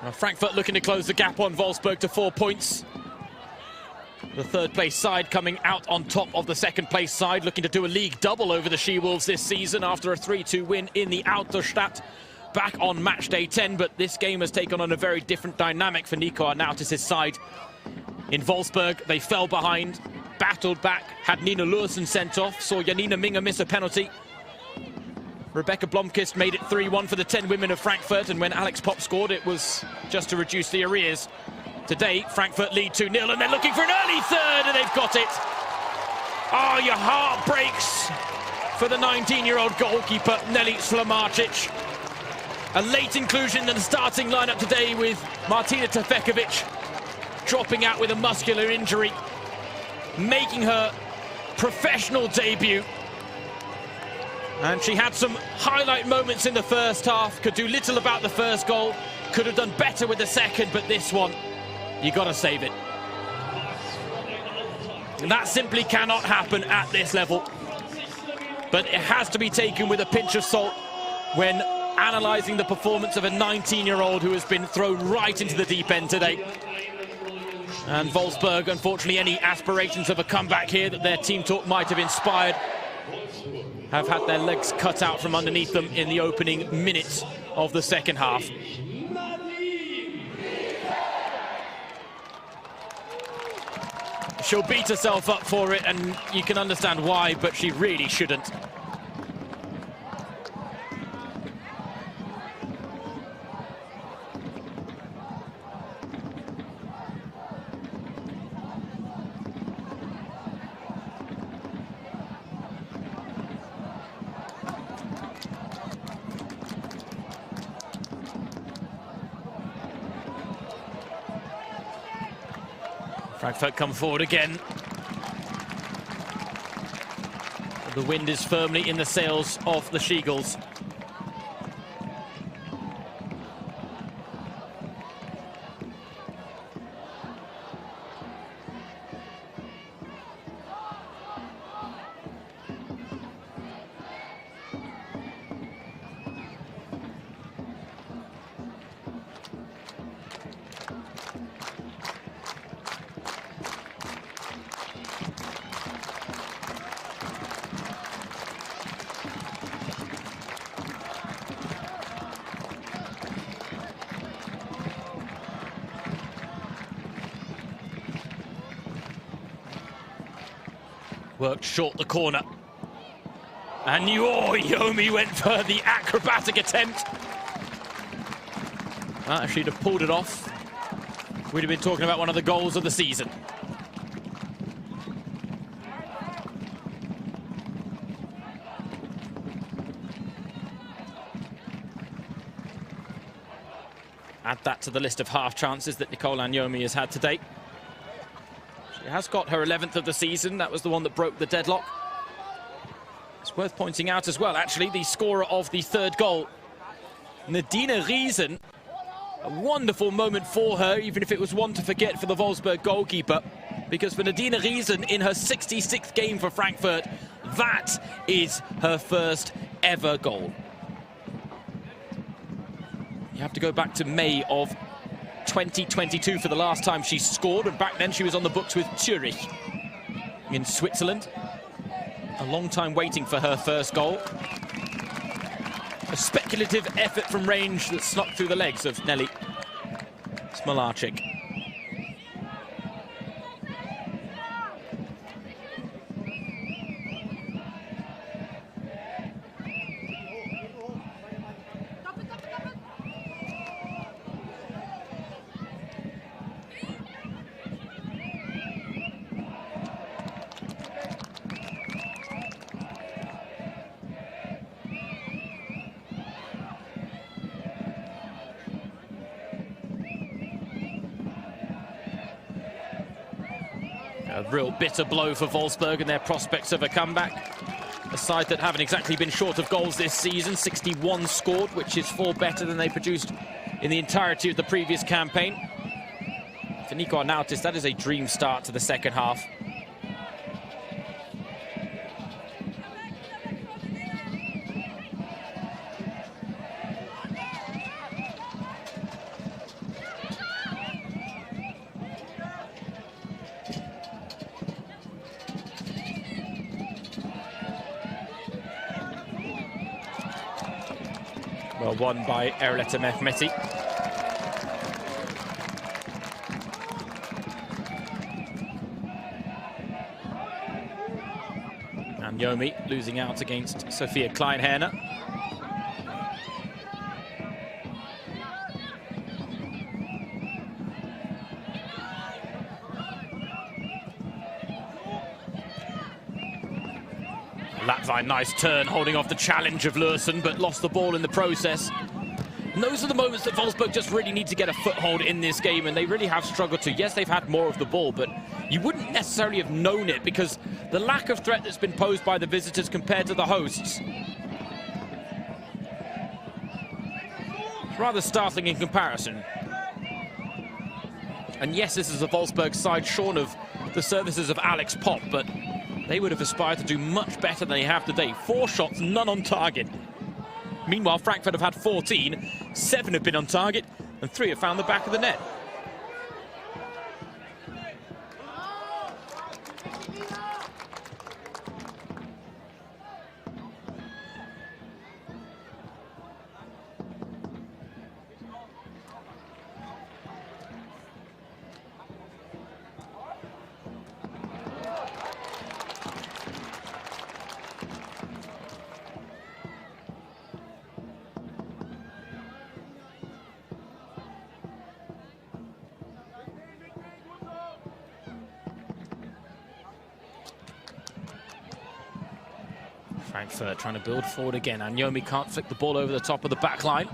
S1: Now, Frankfurt looking to close the gap on Wolfsburg to 4 points. The third place side coming out on top of the second place side, looking to do a league double over the She-Wolves this season after a 3-2 win in the Autostadt back on match day 10. But this game has taken on a very different dynamic for Nico Arnautis' side. In Wolfsburg, they fell behind, battled back, had Nina Lursen sent off, saw Janina Minga miss a penalty. Rebecca Blomqvist made it 3-1 for the 10 women of Frankfurt, and when Alex Popp scored, it was just to reduce the arrears. Today, Frankfurt lead 2-0, and they're looking for an early third, and they've got it. Oh, your heart breaks for the 19-year-old goalkeeper, Nelly Slamarčić. A late inclusion in the starting lineup today, with Martina Tefekovic dropping out with a muscular injury, making her professional debut. And she had some highlight moments in the first half, could do little about the first goal, could have done better with the second, but this one, you got to save it. And that simply cannot happen at this level. But it has to be taken with a pinch of salt when analysing the performance of a 19-year-old who has been thrown right into the deep end today. And Wolfsburg, unfortunately, any aspirations of a comeback here that their team talk might have inspired, have had their legs cut out from underneath them in the opening minutes of the second half. She'll beat herself up for it, and you can understand why, but she really shouldn't. Frankfurt come forward again. The wind is firmly in the sails of the She-Gulls. Worked short the corner. And Yomi went for the acrobatic attempt. Well, if she'd have pulled it off, we'd have been talking about one of the goals of the season. Add that to the list of half chances that Nicole Agnomi has had today. She has got her 11th of the season. That was the one that broke the deadlock. It's worth pointing out as well, actually, the scorer of the third goal Nadine Riesen, a wonderful moment for her, even if it was one to forget for the Wolfsburg goalkeeper. Because for Nadine Riesen, in her 66th game for Frankfurt, that is her first ever goal. You have to go back to May of 2022 for the last time she scored, and back then she was on the books with Zurich in Switzerland. A long time waiting for her first goal. A speculative effort from range that snuck through the legs of Nelly Smolarczyk. A real bitter blow for Wolfsburg and their prospects of a comeback. A side that haven't exactly been short of goals this season. 61 scored, which is 4 better than they produced in the entirety of the previous campaign. For Nico Arnautis, that is a dream start to the second half. Well won by Erleta Mehmeti. And Yomi losing out against Sophia Kleinherner. Latvine, nice turn, holding off the challenge of Lursen, but lost the ball in the process. And those are the moments that Wolfsburg just really need to get a foothold in this game, and they really have struggled to. Yes, they've had more of the ball, but you wouldn't necessarily have known it because the lack of threat that's been posed by the visitors compared to the hosts. It's rather startling in comparison. And yes, this is a Wolfsburg side shorn of the services of Alex Popp, but they would have aspired to do much better than they have today. 4 shots, none on target. Meanwhile, Frankfurt have had 14, 7 have been on target, and 3 have found the back of the net. Frankfurt trying to build forward again, and Yomi can't flick the ball over the top of the back line.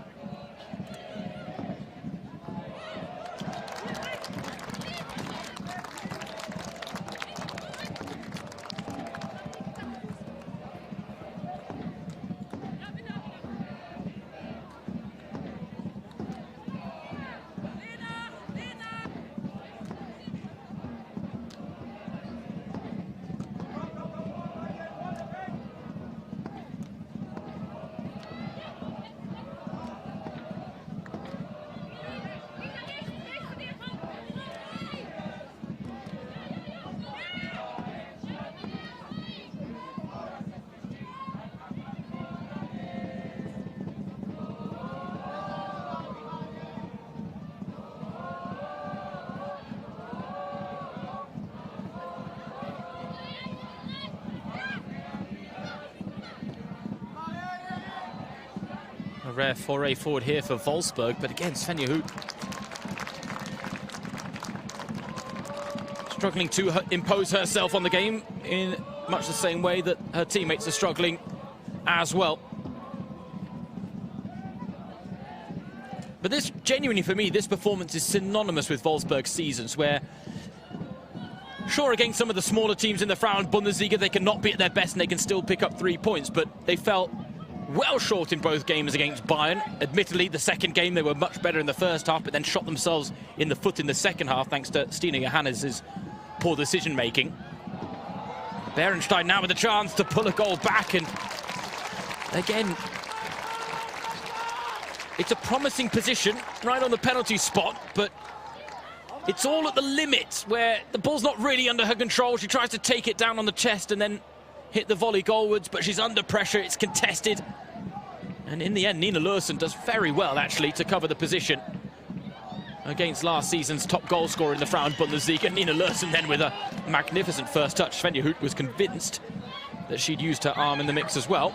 S1: A rare foray forward here for Wolfsburg, but again, Svenja Hoop struggling to impose herself on the game in much the same way that her teammates are struggling as well. But this, genuinely for me, this performance is synonymous with Wolfsburg's seasons, where, sure, against some of the smaller teams in the Frauen Bundesliga, they can not be at their best and they can still pick up 3 points, but they felt well short in both games against Bayern. Admittedly, the second game they were much better in the first half, but then shot themselves in the foot in the second half thanks to Stina Johannes' poor decision-making. Berenstein now with a chance to pull a goal back, and again, it's a promising position right on the penalty spot, but it's all at the limit where the ball's not really under her control. She tries to take it down on the chest and then hit the volley goalwards, but she's under pressure, it's contested. And in the end, Nina Larsen does very well, actually, to cover the position against last season's top goal scorer in the Frauen-Bundesliga. Nina Larsen then with a magnificent first touch. Svenja Huth was convinced that she'd used her arm in the mix as well.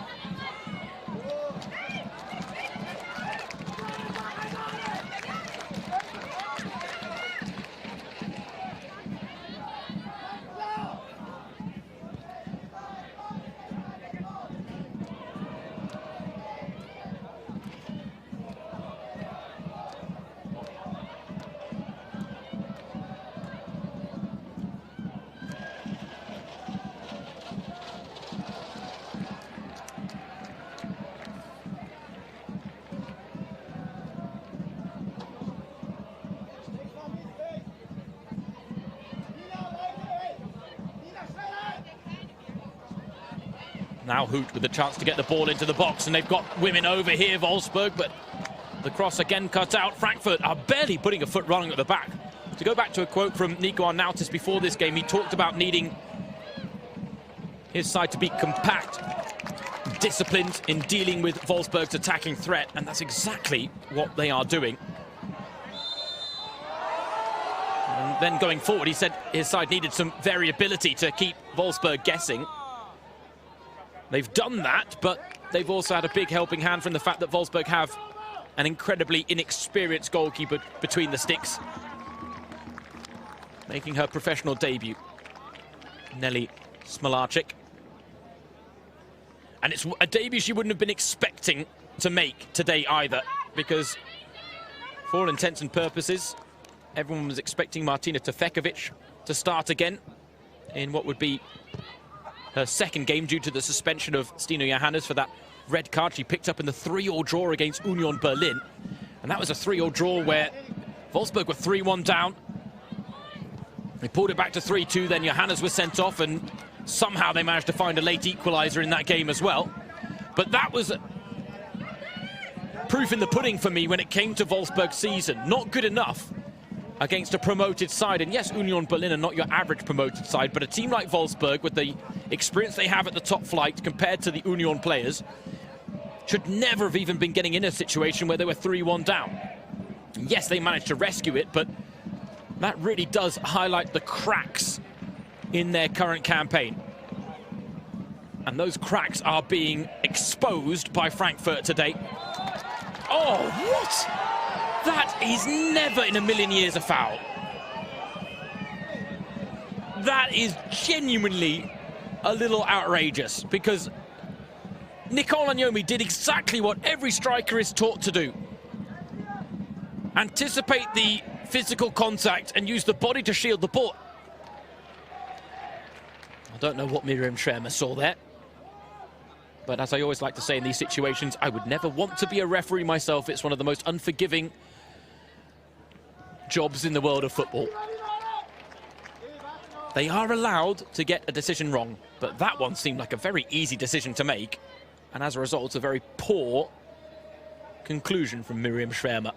S1: Now Huth with the chance to get the ball into the box, and they've got women over here, Wolfsburg, but the cross again cut out. Frankfurt are barely putting a foot wrong at the back. To go back to a quote from Nico Arnautis before this game, he talked about needing his side to be compact, disciplined in dealing with Wolfsburg's attacking threat, and that's exactly what they are doing. And then going forward, he said his side needed some variability to keep Wolfsburg guessing. They've done that, but they've also had a big helping hand from the fact that Wolfsburg have an incredibly inexperienced goalkeeper between the sticks, making her professional debut, Nelly Smolarczyk. And it's a debut she wouldn't have been expecting to make today either, because for all intents and purposes, everyone was expecting Martina Tefekovic to start again in what would be her second game due to the suspension of Stina Johannes for that red card she picked up in the 3-3 draw against Union Berlin. And that was a 3-3 draw where Wolfsburg were 3-1 down. They pulled it back to 3-2, then Johannes was sent off, and somehow they managed to find a late equaliser in that game as well. But that was proof in the pudding for me when it came to Wolfsburg's season. Not good enough against a promoted side. And yes, Union Berlin are not your average promoted side, but a team like Wolfsburg, with the experience they have at the top flight compared to the Union players, should never have even been getting in a situation where they were 3-1 down. And yes, they managed to rescue it, but that really does highlight the cracks in their current campaign. And those cracks are being exposed by Frankfurt today. Oh, what? That is never in a million years a foul. That is genuinely a little outrageous, because Nicole Agnomi did exactly what every striker is taught to do. Anticipate the physical contact and use the body to shield the ball. I don't know what Miriam Schremer saw there, but as I always like to say in these situations, I would never want to be a referee myself. It's one of the most unforgiving jobs in the world of football. They are allowed to get a decision wrong, but that one seemed like a very easy decision to make, and as a result, a very poor conclusion from Miriam Schremer.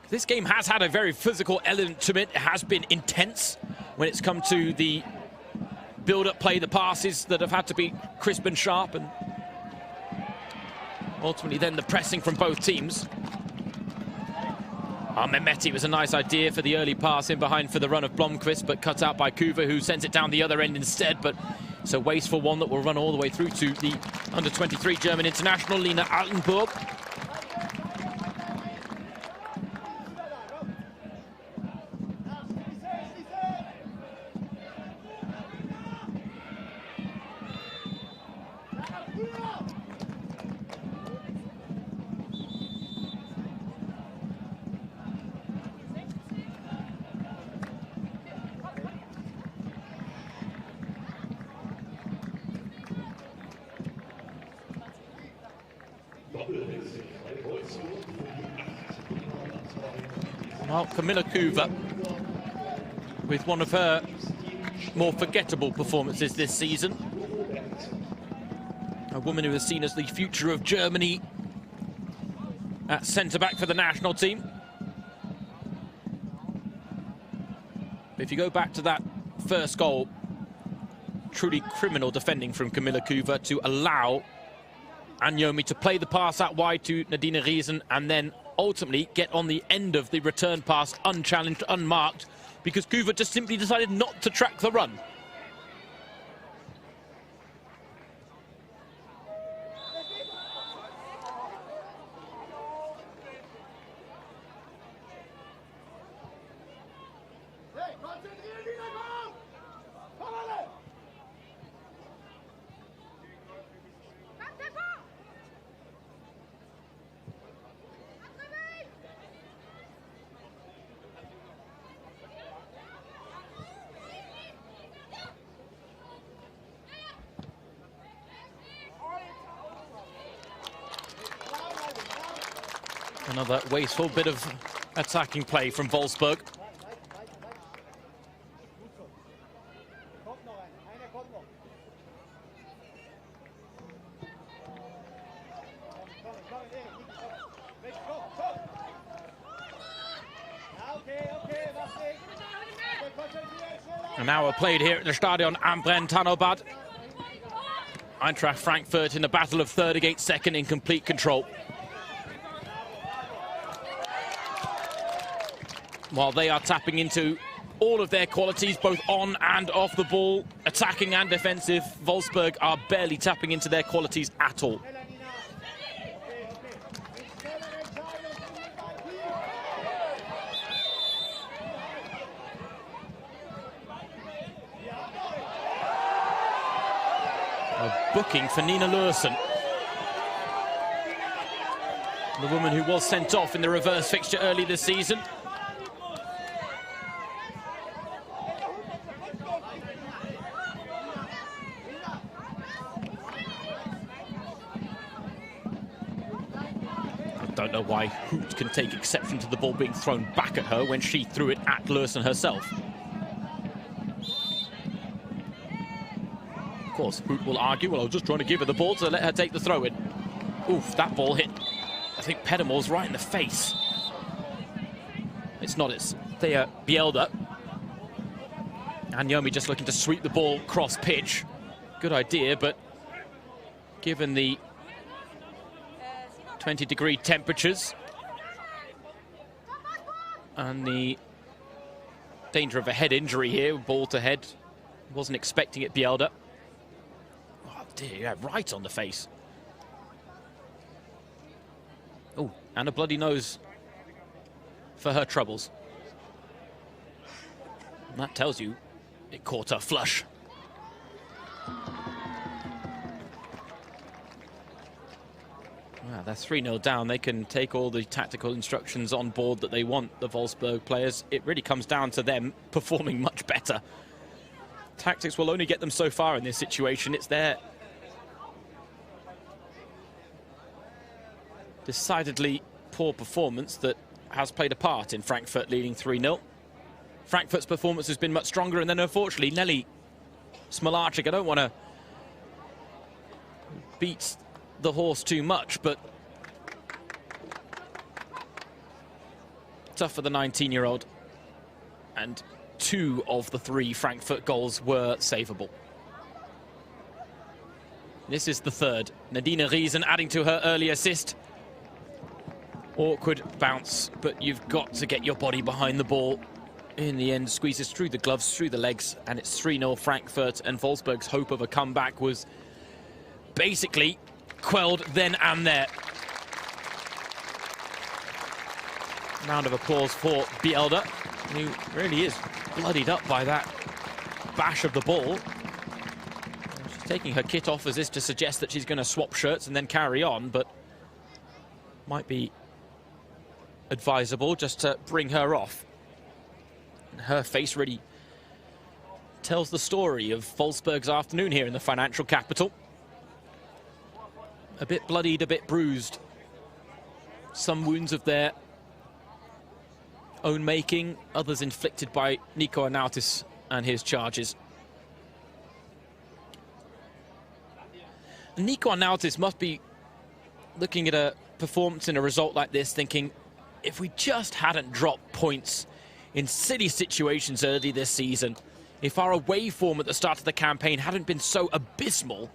S1: This game has had a very physical element to it. It has been intense when it's come to the build-up play, the passes that have had to be crisp and sharp, and ultimately then the pressing from both teams. Mehmeti was a nice idea for the early pass in behind for the run of Blomqvist, but cut out by Kuva, who sends it down the other end instead. But it's a wasteful one that will run all the way through to the under-23 German international, Lina Altenburg. Well, Camilla Couva, with one of her more forgettable performances this season. A woman who is seen as the future of Germany at centre-back for the national team. If you go back to that first goal, truly criminal defending from Camilla Couva to allow Anyomi to play the pass out wide to Nadine Riesen and then ultimately get on the end of the return pass unchallenged, unmarked, because Couva just simply decided not to track the run. Another wasteful bit of attacking play from Wolfsburg. An hour played here at the Stadion am Brenntanow-Bad. Eintracht Frankfurt in the battle of third against second in complete control. While they are tapping into all of their qualities, both on and off the ball, attacking and defensive, Wolfsburg are barely tapping into their qualities at all. A booking for Nina Lursen, the woman who was sent off in the reverse fixture early this season. Don't know why Hoot can take exception to the ball being thrown back at her when she threw it at Lursen herself. Of course, Hoot will argue, well, I was just trying to give her the ball to let her take the throw in. Oof, that ball hit, I think, Pedamor's right in the face. It's not, it's Thea Bielda. Anyomi just looking to sweep the ball cross pitch. Good idea, but given the 20-degree temperatures and the danger of a head injury here, ball to head, wasn't expecting it, Bielda. Oh dear, yeah, right on the face. Oh, and a bloody nose for her troubles. And that tells you it caught her flush. Wow, they're 3-0 down. They can take all the tactical instructions on board that they want, the Wolfsburg players. It really comes down to them performing much better. Tactics will only get them so far in this situation. It's their decidedly poor performance that has played a part in Frankfurt leading 3-0. Frankfurt's performance has been much stronger, and then unfortunately Nelly Smolarczyk, I don't want to beat the horse too much, but tough for the 19-year-old, and 2 of the 3 Frankfurt goals were savable. This is the third. Nadine Riesen adding to her early assist. Awkward bounce, but you've got to get your body behind the ball. In the end, squeezes through the gloves, through the legs, and it's 3-0 Frankfurt, and Wolfsburg's hope of a comeback was basically quelled then and there. Round of applause for Bielda, who really is bloodied up by that bash of the ball. She's taking her kit off as is to suggest that she's going to swap shirts and then carry on, but might be advisable just to bring her off. And her face really tells the story of Wolfsburg's afternoon here in the financial capital. A bit bloodied, a bit bruised Some wounds of their own making, others inflicted by Nico Arnautis and his charges. Nico Arnautis must be looking at a performance in a result like this thinking, if we just hadn't dropped points in silly situations early this season, if our away form at the start of the campaign hadn't been so abysmal,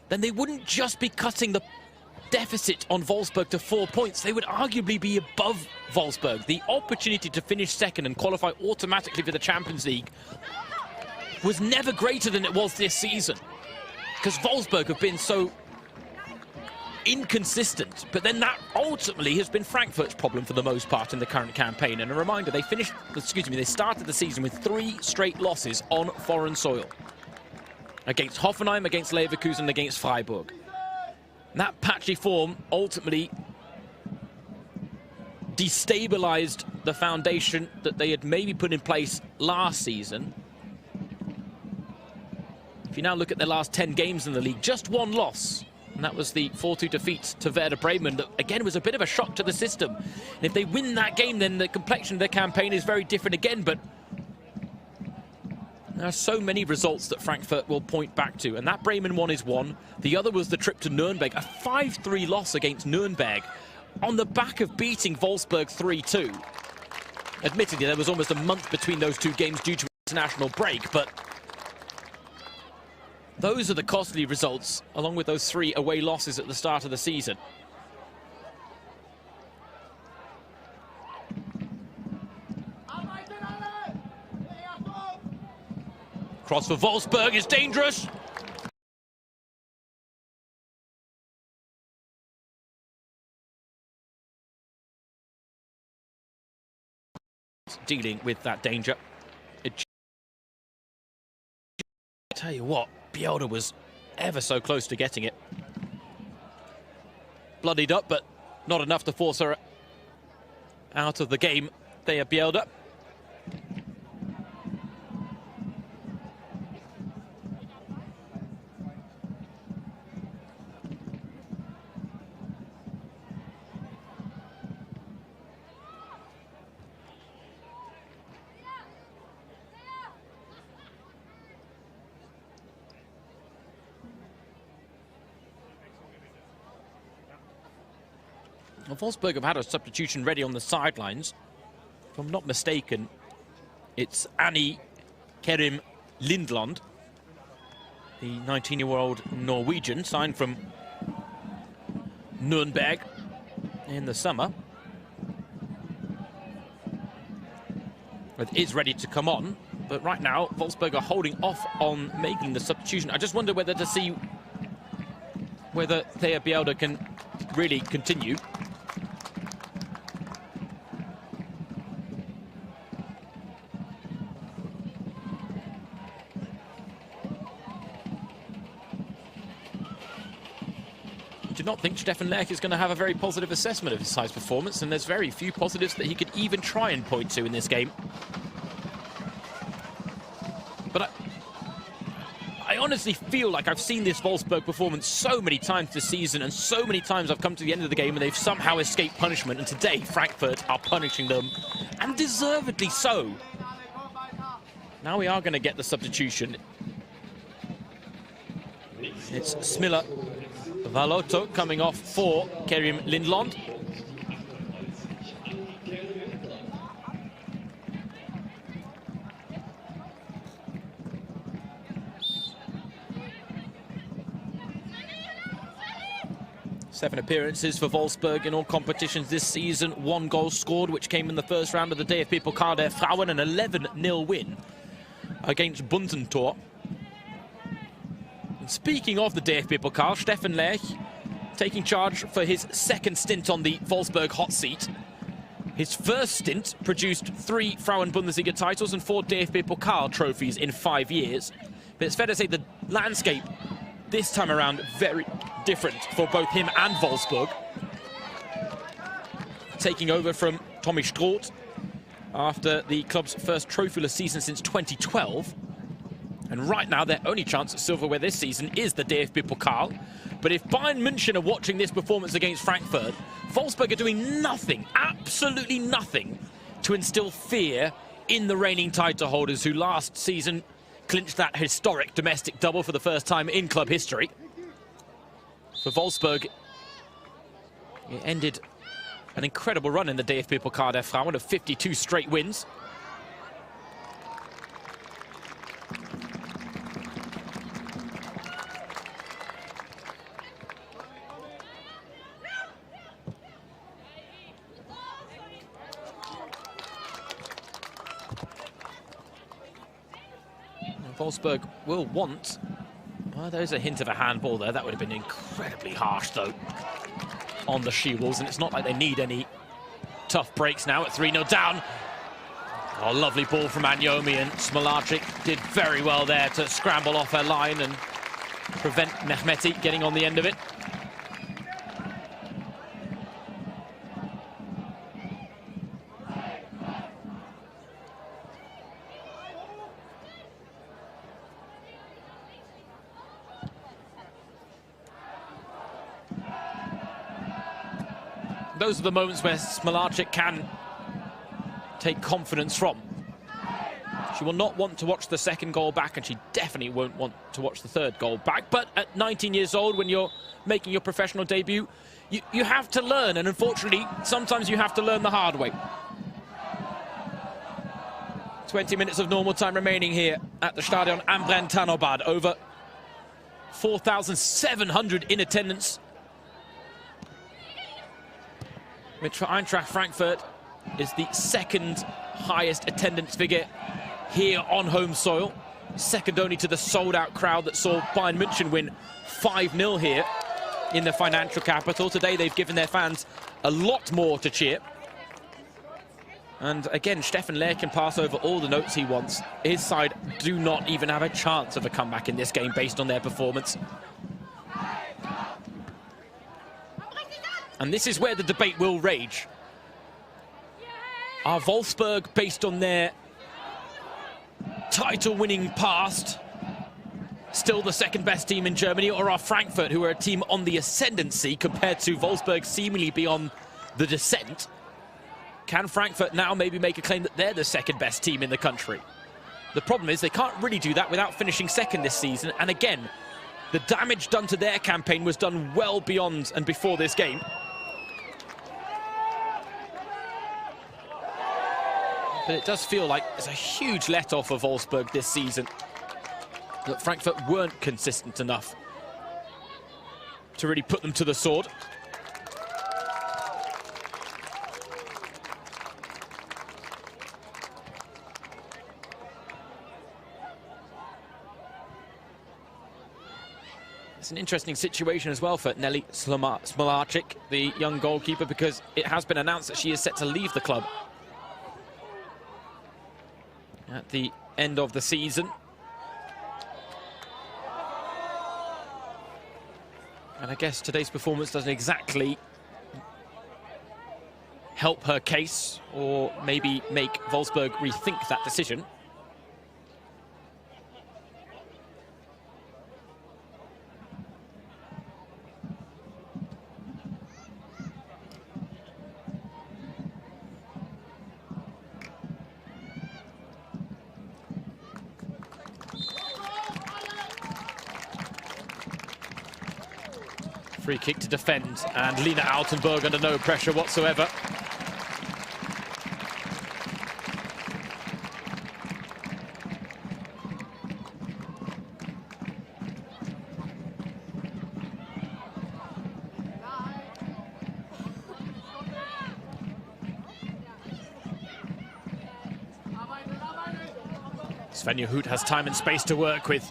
S1: then they wouldn't just be cutting the deficit on Wolfsburg to 4 points. They would arguably be above Wolfsburg. The opportunity to finish second and qualify automatically for the Champions League was never greater than it was this season, because Wolfsburg have been so inconsistent. But then that ultimately has been Frankfurt's problem for the most part in the current campaign. And a reminder, they started the season with 3 straight losses on foreign soil. Against Hoffenheim, against Leverkusen, against Freiburg. And that patchy form ultimately destabilized the foundation that they had maybe put in place last season. If you now look at their last 10 games in the league, just 1 loss. And that was the 4-2 defeat to Werder Bremen. That, again, was a bit of a shock to the system. And if they win that game, then the complexion of their campaign is very different again. But there are so many results that Frankfurt will point back to. And that Bremen one is one. The other was the trip to Nuremberg, a 5-3 loss against Nuremberg on the back of beating Wolfsburg 3-2. Admittedly, there was almost a month between those 2 games due to international break, but those are the costly results, along with those 3 away losses at the start of the season. Cross for Wolfsburg is dangerous. Dealing with that danger. Tell you what, Bielda was ever so close to getting it. Bloodied up, but not enough to force her out of the game. They are Bielda. Wolfsburg have had a substitution ready on the sidelines. If I'm not mistaken, it's Annie Kerim Lindland, the 19-year-old Norwegian, signed from Nuremberg in the summer. It is ready to come on, but right now Wolfsburg are holding off on making the substitution. I just wonder whether Thea Bielda can really continue. I do not think Stefan Lerch is going to have a very positive assessment of his side's performance, and there's very few positives that he could even try and point to in this game. But I honestly feel like I've seen this Wolfsburg performance so many times this season, and so many times I've come to the end of the game and they've somehow escaped punishment, and today Frankfurt are punishing them, and deservedly so. Now we are going to get the substitution. It's Smiller Valotto coming off for Kerim Lindland. Seven appearances for Wolfsburg in all competitions this season. 1 goal scored, which came in the first round of the DFB Pokal der Frauen, an 11-0 win against Buntentor. Speaking of the DFB Pokal, Stefan Lerch taking charge for his 2nd stint on the Wolfsburg hot seat. His first stint produced 3 Frauen Bundesliga titles and 4 DFB Pokal trophies in 5 years. But it's fair to say the landscape this time around very different for both him and Wolfsburg. Taking over from Tommy Stroth after the club's first trophyless season since 2012. And right now, their only chance at silverware this season is the DFB Pokal. But if Bayern München are watching this performance against Frankfurt, Wolfsburg are doing nothing, absolutely nothing, to instill fear in the reigning title holders, who last season clinched that historic domestic double for the first time in club history. For Wolfsburg, it ended an incredible run in the DFB Pokal der Frauen of 52 straight wins. Wolfsburg will want... Well, there's a hint of a handball there. That would have been incredibly harsh, though, on the She-Wolves, and it's not like they need any tough breaks now at 3-0 down. Oh, lovely ball from Anyomi, and Smolacic did very well there to scramble off her line and prevent Mehmeti getting on the end of it. Those are the moments where Smolacic can take confidence from. She will not want to watch the second goal back, and she definitely won't want to watch the third goal back. But at 19 years old, when you're making your professional debut, you have to learn, and unfortunately, sometimes you have to learn the hard way. 20 minutes of normal time remaining here at the Stadion am Brentanorbad. Over 4,700 in attendance, which for Eintracht Frankfurt is the second highest attendance figure here on home soil. Second only to the sold-out crowd that saw Bayern München win 5-0 here in the financial capital. Today they've given their fans a lot more to cheer. And again, Stefan Lehr can pass over all the notes he wants. His side do not even have a chance of a comeback in this game based on their performance. And this is where the debate will rage. Are Wolfsburg, based on their title-winning past, still the second-best team in Germany, or are Frankfurt, who are a team on the ascendancy compared to Wolfsburg seemingly be on the descent? Can Frankfurt now maybe make a claim that they're the second-best team in the country? The problem is they can't really do that without finishing second this season, and again, the damage done to their campaign was done well beyond and before this game. But it does feel like it's a huge let-off of Wolfsburg this season, that Frankfurt weren't consistent enough to really put them to the sword. It's an interesting situation as well for Nelly Smolacic, the young goalkeeper, because it has been announced that she is set to leave the club at the end of the season. And I guess today's performance doesn't exactly help her case, or maybe make Wolfsburg rethink that decision. Free kick to defend, and Lina Altenburg under no pressure whatsoever. Svenja Hoot has time and space to work with.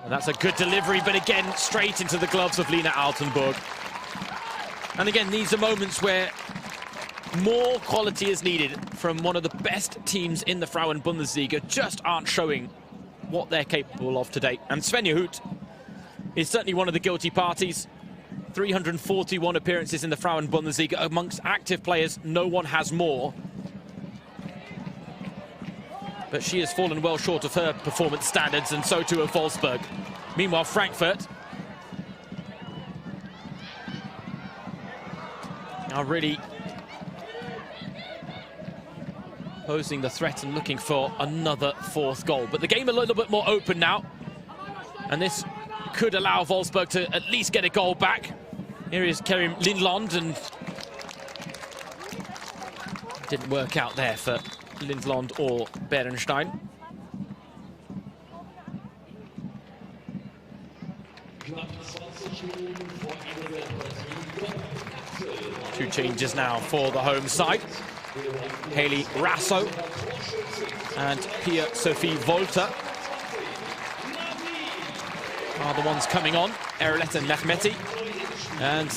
S1: And that's a good delivery, but again, straight into the gloves of Lina Altenburg. And again, these are moments where more quality is needed from one of the best teams in the Frauen Bundesliga. Just aren't showing what they're capable of today. And Svenja Hoot is certainly one of the guilty parties. 341 appearances in the Frauen Bundesliga. Amongst active players, no one has more. but she has fallen well short of her performance standards, and so too have Wolfsburg. Meanwhile, Frankfurt are really posing the threat and looking for another fourth goal. But the game a little bit more open now, and this could allow Wolfsburg to at least get a goal back. Here is Kerim Lindland, and didn't work out there for Lindland or Berenstein. Two changes now for the home side. Haley Rasso and Pia-Sophie Volter are the ones coming on. Erelette Mehmeti and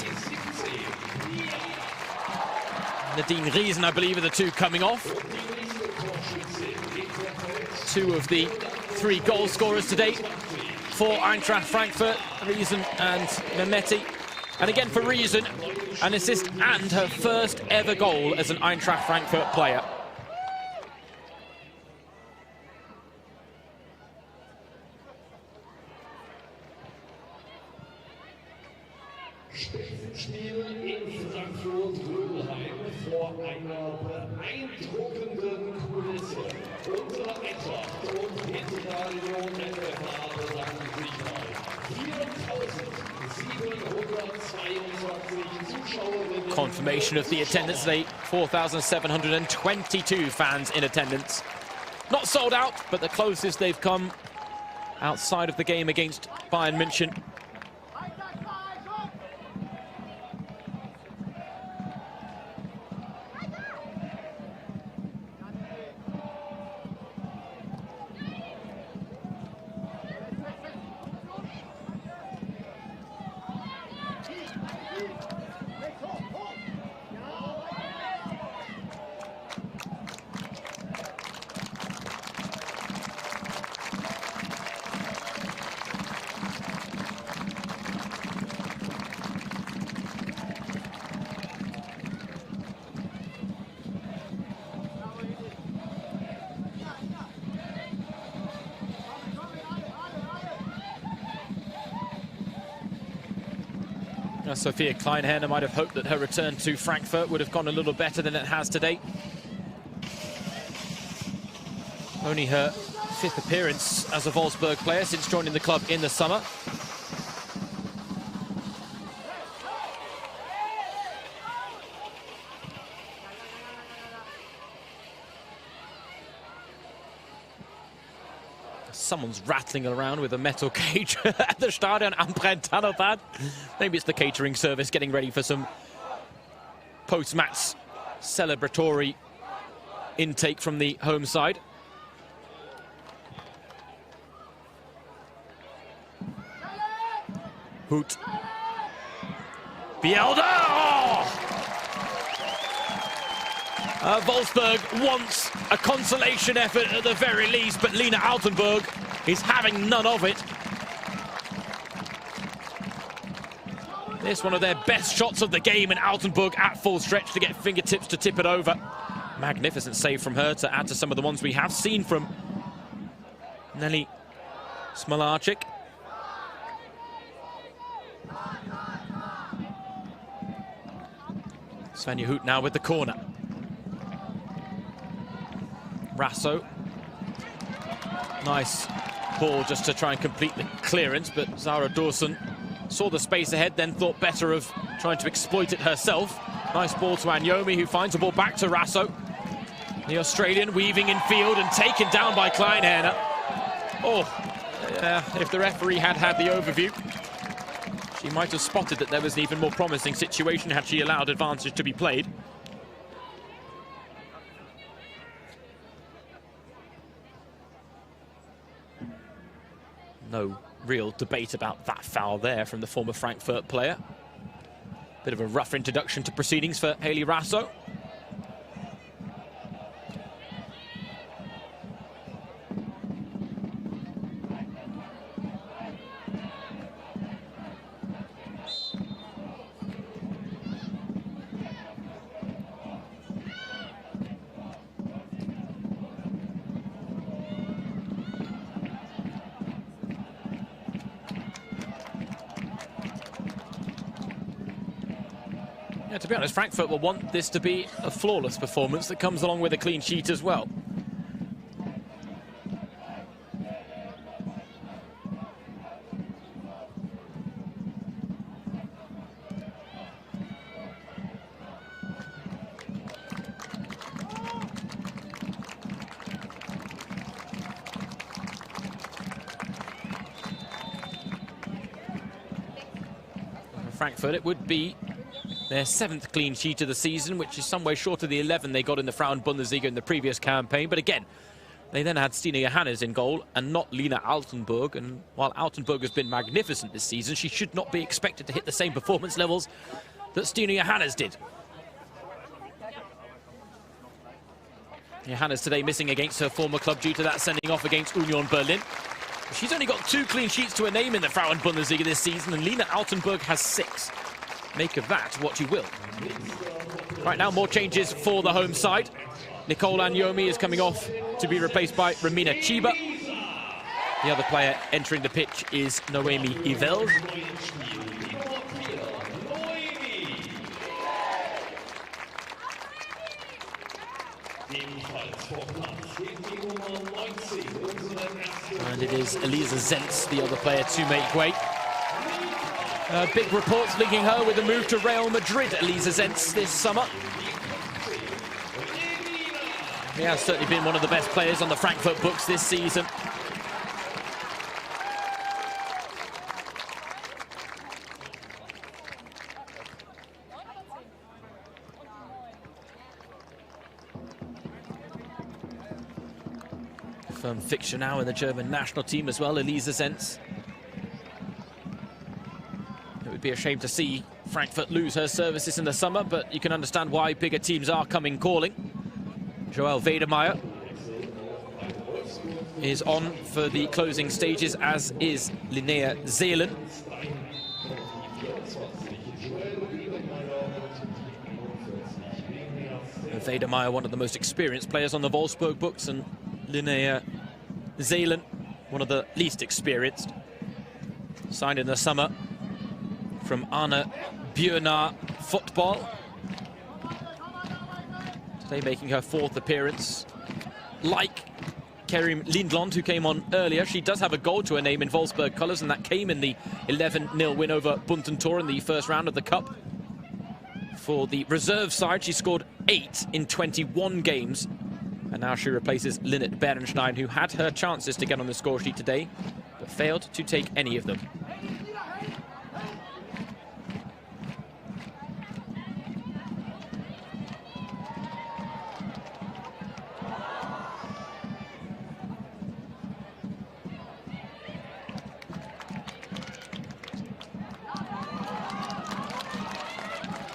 S1: Nadine Riesen, I believe, are the two coming off. Two of the three goal scorers to date for Eintracht Frankfurt, Riesen and Mehmeti. And again for Riesen, an assist and her first ever goal as an Eintracht Frankfurt player.
S2: Spitzenspiel in Frankfurt-Rödelheim vor einer beeindruckenden Kulisse. Unsere Eintracht und Integradio FFH bedanken sich bei 4.722 Zuschauerinnen.
S1: Confirmation of the attendance today, 4,722 fans in attendance. Not sold out, but the closest they've come outside of the game against Bayern München. Sophia Kleinherner might have hoped that her return to Frankfurt would have gone a little better than it has today. Only her fifth appearance as a Wolfsburg player since joining the club in the summer. Someone's rattling around with a metal cage at the Stadion am Brenntanoppad. Maybe it's the catering service getting ready for some post-match celebratory intake from the home side. Hoot. Bielda! Oh! Wolfsburg wants a consolation effort at the very least, but Lina Altenburg is having none of it. This one of their best shots of the game, and Altenburg at full stretch to get fingertips to tip it over. Magnificent save from her to add to some of the ones we have seen from Nelly Smolarczyk. Svenja Hoot now with the corner. Rasso. Nice ball just to try and complete the clearance, but Zara Dawson saw the space ahead, then thought better of trying to exploit it herself. Nice ball to Anyomi, who finds the ball back to Rasso. The Australian weaving in field and taken down by Kleinherner. Oh, if the referee had the overview, she might have spotted that there was an even more promising situation had she allowed advantage to be played. No real debate about that foul there from the former Frankfurt player. Bit of a rough introduction to proceedings for Haley Rasso. Yeah, to be honest, Frankfurt will want this to be a flawless performance that comes along with a clean sheet as well. Frankfurt, it would be their 7th clean sheet of the season, which is some way short of the 11 they got in the Frauen-Bundesliga in the previous campaign. But again, they then had Stina Johannes in goal and not Lina Altenburg. And while Altenburg has been magnificent this season, she should not be expected to hit the same performance levels that Stina Johannes did. Johannes today missing against her former club due to that sending off against Union Berlin. She's only got 2 clean sheets to her name in the Frauen-Bundesliga this season, and Lina Altenburg has 6. Make of that what you will. Right now, more changes for the home side. Nicole Anyomi is coming off to be replaced by Romina Chiba. The other player entering the pitch is Noemi Ivel. And it is Elisa Zentz, the other player, to make way. Big reports linking her with a move to Real Madrid, Elisa Zentz, this summer. He has certainly been one of the best players on the Frankfurt books this season. Firm fixture now in the German national team as well, Elisa Zentz. It would be a shame to see Frankfurt lose her services in the summer, but you can understand why bigger teams are coming calling. Joelle Wedemeyer is on for the closing stages, as is Linnea Zeelen. Wedemeyer, one of the most experienced players on the Wolfsburg books, and Linnea Zeelen, one of the least experienced. Signed in the summer from Arne Bjørnar Football. Today making her 4th appearance. Like Kerim Lindlund, who came on earlier, she does have a goal to her name in Wolfsburg colours, and that came in the 11-0 win over Bunten Tor in the first round of the Cup. For the reserve side, she scored 8 in 21 games. And now she replaces Linnet Berenstein, who had her chances to get on the score sheet today, but failed to take any of them.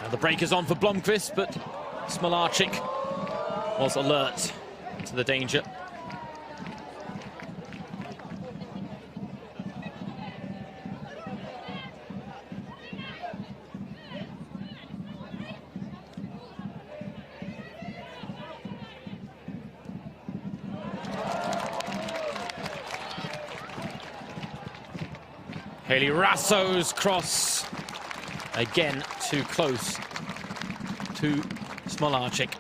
S1: And the break is on for Blomqvist, but Smolarczyk was alert to the danger. Haley Rasso's cross, again too close to Smolarczyk.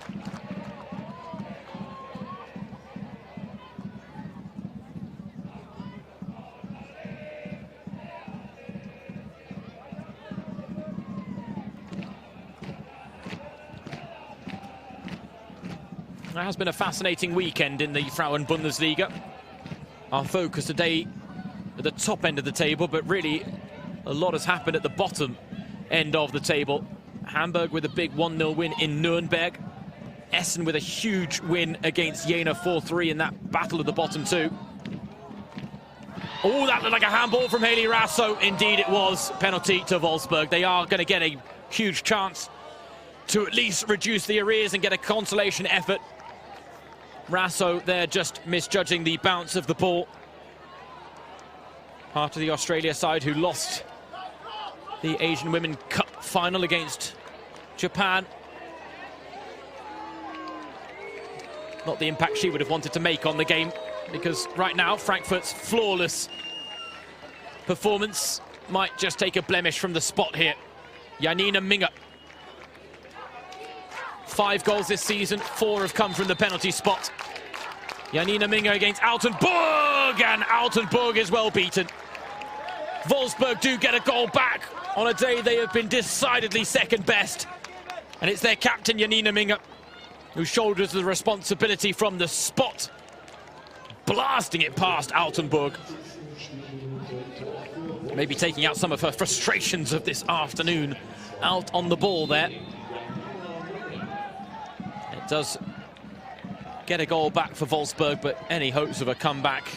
S1: It has been a fascinating weekend in the Frauen-Bundesliga. Our focus today at the top end of the table, but really a lot has happened at the bottom end of the table. Hamburg with a big 1-0 win in Nuremberg. Essen with a huge win against Jena 4-3 in that battle of the bottom two. Oh, that looked like a handball from Haley Rasso. Indeed it was. Penalty to Wolfsburg. They are going to get a huge chance to at least reduce the arrears and get a consolation effort. Rasso there just misjudging the bounce of the ball. Part of the Australia side who lost the Asian Women Cup final against Japan. Not the impact she would have wanted to make on the game, because right now Frankfurt's flawless performance might just take a blemish from the spot here. Janina Minge 5 goals this season, 4 have come from the penalty spot. Janina Minge against Altenburg, and Altenburg is well beaten. Wolfsburg do get a goal back on a day they have been decidedly second best. And it's their captain, Janina Minge, who shoulders the responsibility from the spot, blasting it past Altenburg. Maybe taking out some of her frustrations of this afternoon out on the ball there. It does get a goal back for Wolfsburg, but any hopes of a comeback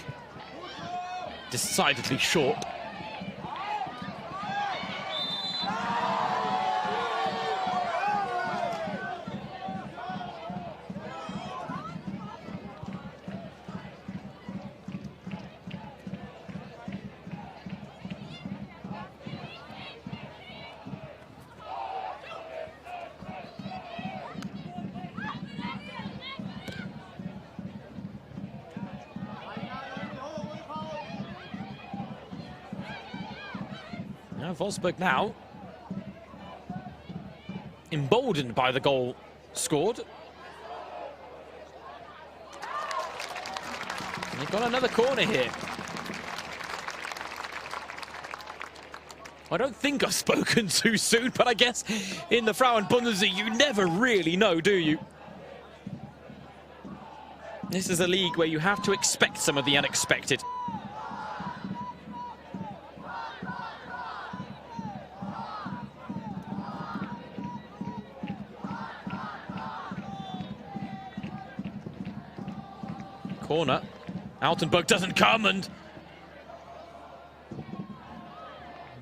S1: decidedly short. Wolfsburg now emboldened by the goal scored. And they've got another corner here. I don't think I've spoken too soon, but I guess in the Frauen Bundesliga you never really know, do you? This is a league where you have to expect some of the unexpected. Corner. Altenburg doesn't come, and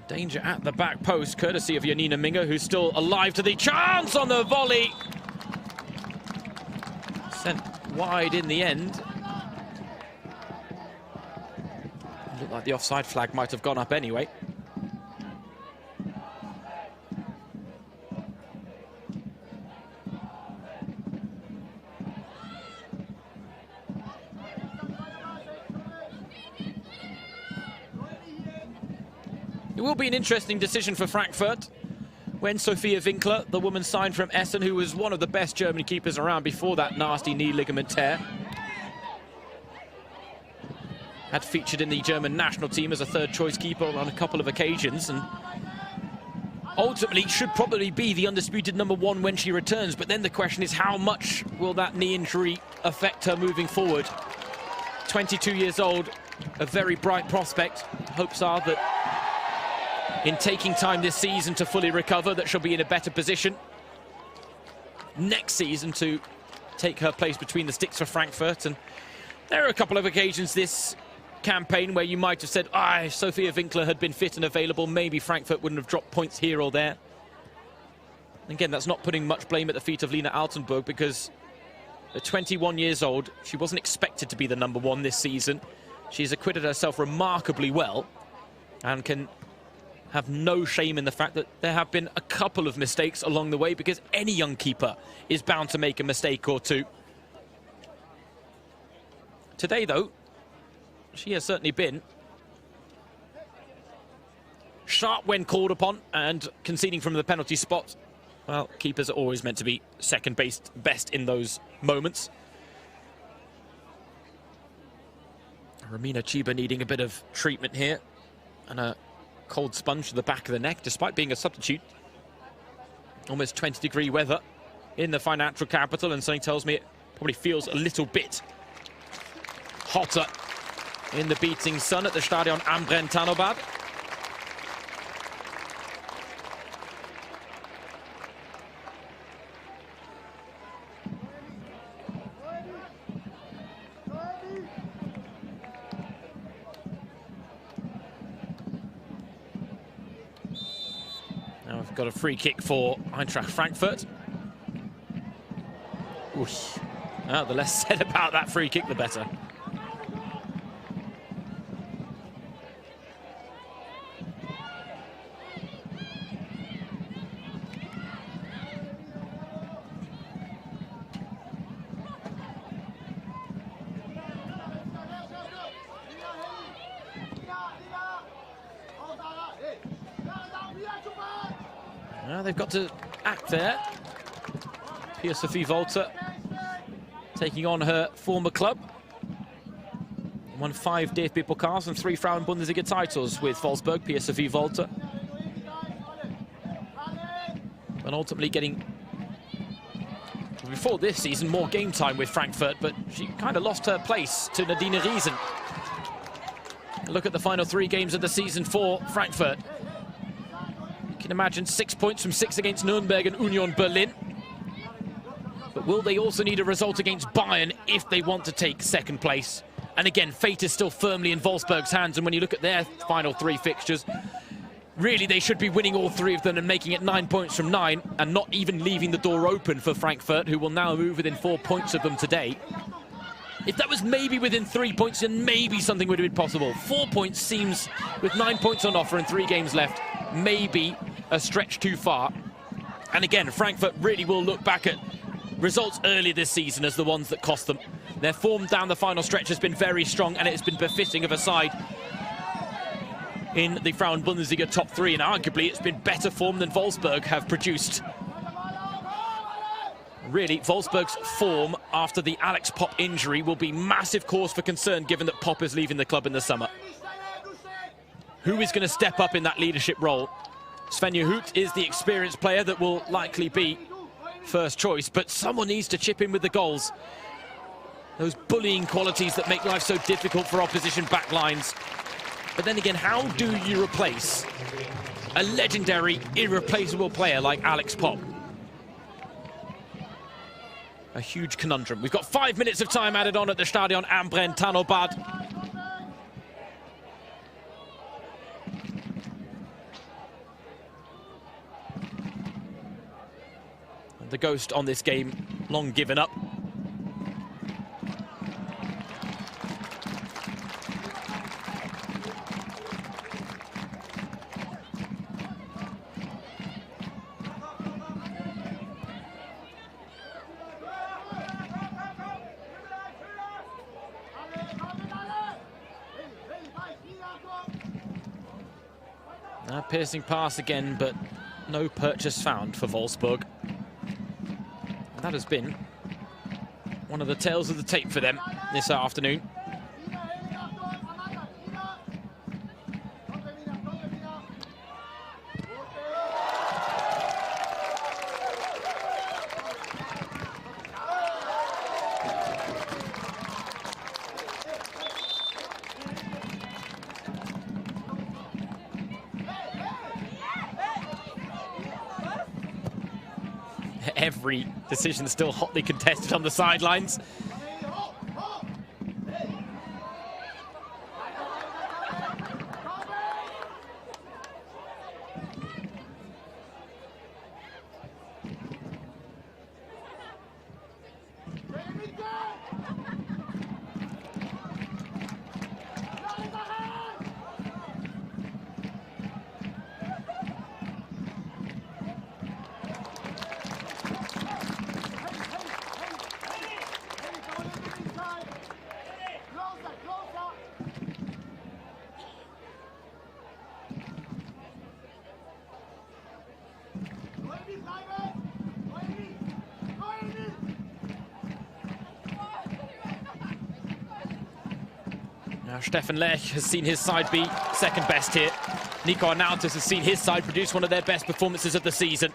S1: danger at the back post, courtesy of Janina Minge, who's still alive to the chance on the volley. Sent wide in the end. Looked like the offside flag might have gone up anyway. It will be an interesting decision for Frankfurt when Sophia Winkler, the woman signed from Essen, who was one of the best German keepers around before that nasty knee ligament tear, had featured in the German national team as a third-choice keeper on a couple of occasions, and ultimately should probably be the undisputed #1 when she returns. But then the question is, how much will that knee injury affect her moving forward? 22 years old, a very bright prospect. Hopes are that in taking time this season to fully recover, that she'll be in a better position next season to take her place between the sticks for Frankfurt. And there are a couple of occasions this campaign where you might have said, if Sophia Winkler had been fit and available, maybe Frankfurt wouldn't have dropped points here or there. Again, that's not putting much blame at the feet of Lena Altenburg, because at 21 years old, she wasn't expected to be the #1 this season. She's acquitted herself remarkably well and can have no shame in the fact that there have been a couple of mistakes along the way, because any young keeper is bound to make a mistake or two. Today, though, she has certainly been sharp when called upon, and conceding from the penalty spot. Well, keepers are always meant to be second best in those moments. Romina Chiba needing a bit of treatment here, and a cold sponge to the back of the neck, despite being a substitute. Almost 20-degree weather in the financial capital, and something tells me it probably feels a little bit hotter in the beating sun at the Stadion am Brentano-Bad. Now we've got a free kick for Eintracht Frankfurt. Oosh. Oh, the less said about that free kick, the better. Well, they've got to act there. Pia-Sophie Volter taking on her former club. Won 5 DFB Pokals and 3 Frauen-Bundesliga titles with Wolfsburg, Pia-Sophie Volter. And ultimately getting, before this season, more game time with Frankfurt, but she kind of lost her place to Nadine Riesen. Look at the final 3 games of the season for Frankfurt. You can imagine 6 points from 6 against Nuremberg and Union Berlin. But will they also need a result against Bayern if they want to take second place? And again, fate is still firmly in Wolfsburg's hands, and when you look at their final 3 fixtures, really they should be winning all 3 of them and making it 9 points from 9, and not even leaving the door open for Frankfurt, who will now move within 4 points of them today. If that was maybe within 3 points, then maybe something would have been possible. 4 points seems, with 9 points on offer and 3 games left, maybe a stretch too far. And again, Frankfurt really will look back at results early this season as the ones that cost them. Their form down the final stretch has been very strong, and it has been befitting of a side in the Frauen-Bundesliga top 3, and arguably it's been better form than Wolfsburg have produced. Really, Wolfsburg's form after the Alex Popp injury will be massive cause for concern, given that Popp is leaving the club in the summer. Who is going to step up in that leadership role? Svenja Hoot is the experienced player that will likely be first choice, but someone needs to chip in with the goals. Those bullying qualities that make life so difficult for opposition backlines. But then again, how do you replace a legendary, irreplaceable player like Alex Popp? A huge conundrum. We've got 5 minutes of time added on at the Stadion am Brenn-Tanobad. The ghost on this game long given up. Piercing pass again, but no purchase found for Wolfsburg. And that has been one of the tales of the tape for them this afternoon. Every decision still hotly contested on the sidelines. Now Stefan Lech has seen his side be second best here. Nico Arnautis has seen his side produce one of their best performances of the season.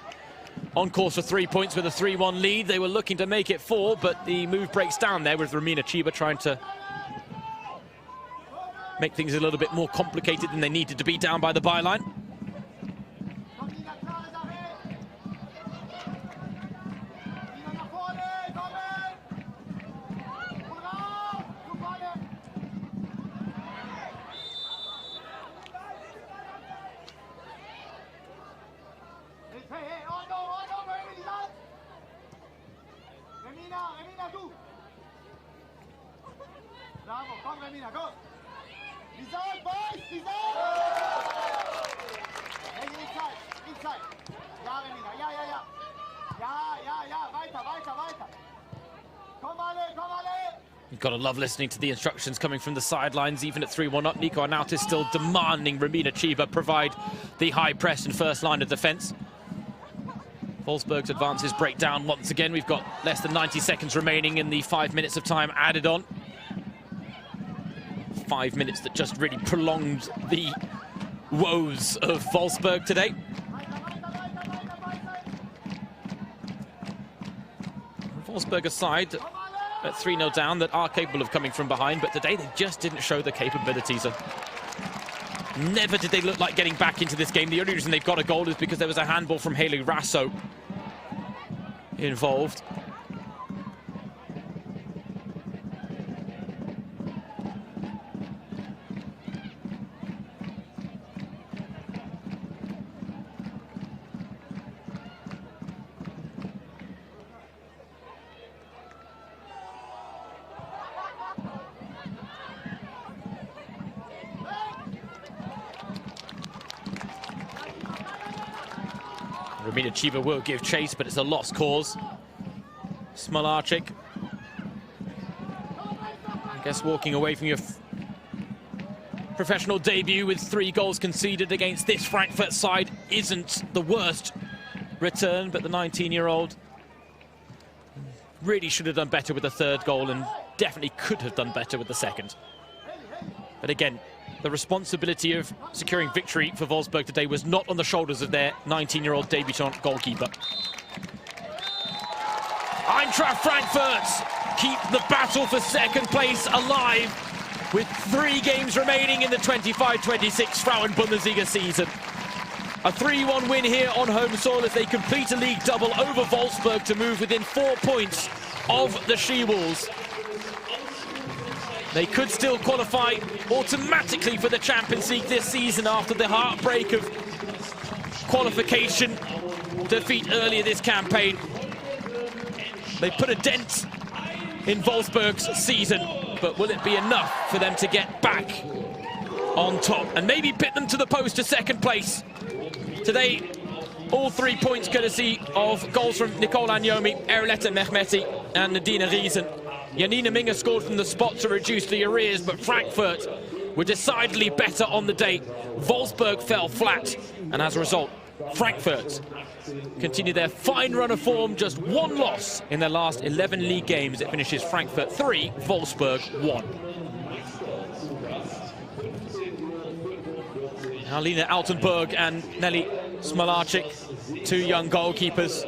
S1: On course for 3 points with a 3-1 lead. They were looking to make it 4, but the move breaks down there with Romina Chiba trying to make things a little bit more complicated than they needed to be down by the byline. You've got to love listening to the instructions coming from the sidelines, even at 3-1 up. Nico Arnautis still demanding Romina Chiba provide the high press and first line of defence. Wolfsburg's advances break down once again. We've got less than 90 seconds remaining in the 5 minutes of time added on. 5 minutes that just really prolonged the woes of Wolfsburg today. Wolfsburg aside at 3-0 down that are capable of coming from behind, but today they just didn't show the capabilities. Never did they look like getting back into this game. The only reason they've got a goal is because there was a handball from Haley Rasso involved. Romina Chiva will give chase, but it's a lost cause. Smolarczyk, I guess, walking away from your professional debut with 3 goals conceded against this Frankfurt side isn't the worst return, but the 19-year-old really should have done better with the 3rd goal and definitely could have done better with the 2nd. But again, the responsibility of securing victory for Wolfsburg today was not on the shoulders of their 19-year-old debutant goalkeeper. Eintracht Frankfurt keep the battle for 2nd place alive with 3 games remaining in the 25-26 Frauen-Bundesliga season. A 3-1 win here on home soil as they complete a league double over Wolfsburg to move within 4 points of the She-Wolves. They could still qualify automatically for the Champions League this season after the heartbreak of qualification defeat earlier this campaign. They put a dent in Wolfsburg's season, but will it be enough for them to get back on top and maybe pit them to the post to 2nd place? Today, all 3 points courtesy of goals from Nicola Nyomi, Erletta Mehmeti and Nadina Riesen. Janine Minge scored from the spot to reduce the arrears, but Frankfurt were decidedly better on the day. Wolfsburg fell flat, and as a result, Frankfurt continue their fine run of form, just 1 loss in their last 11 league games. It finishes Frankfurt 3, Wolfsburg 1. Alina Altenburg and Nelly Smolarczyk, 2 young goalkeepers.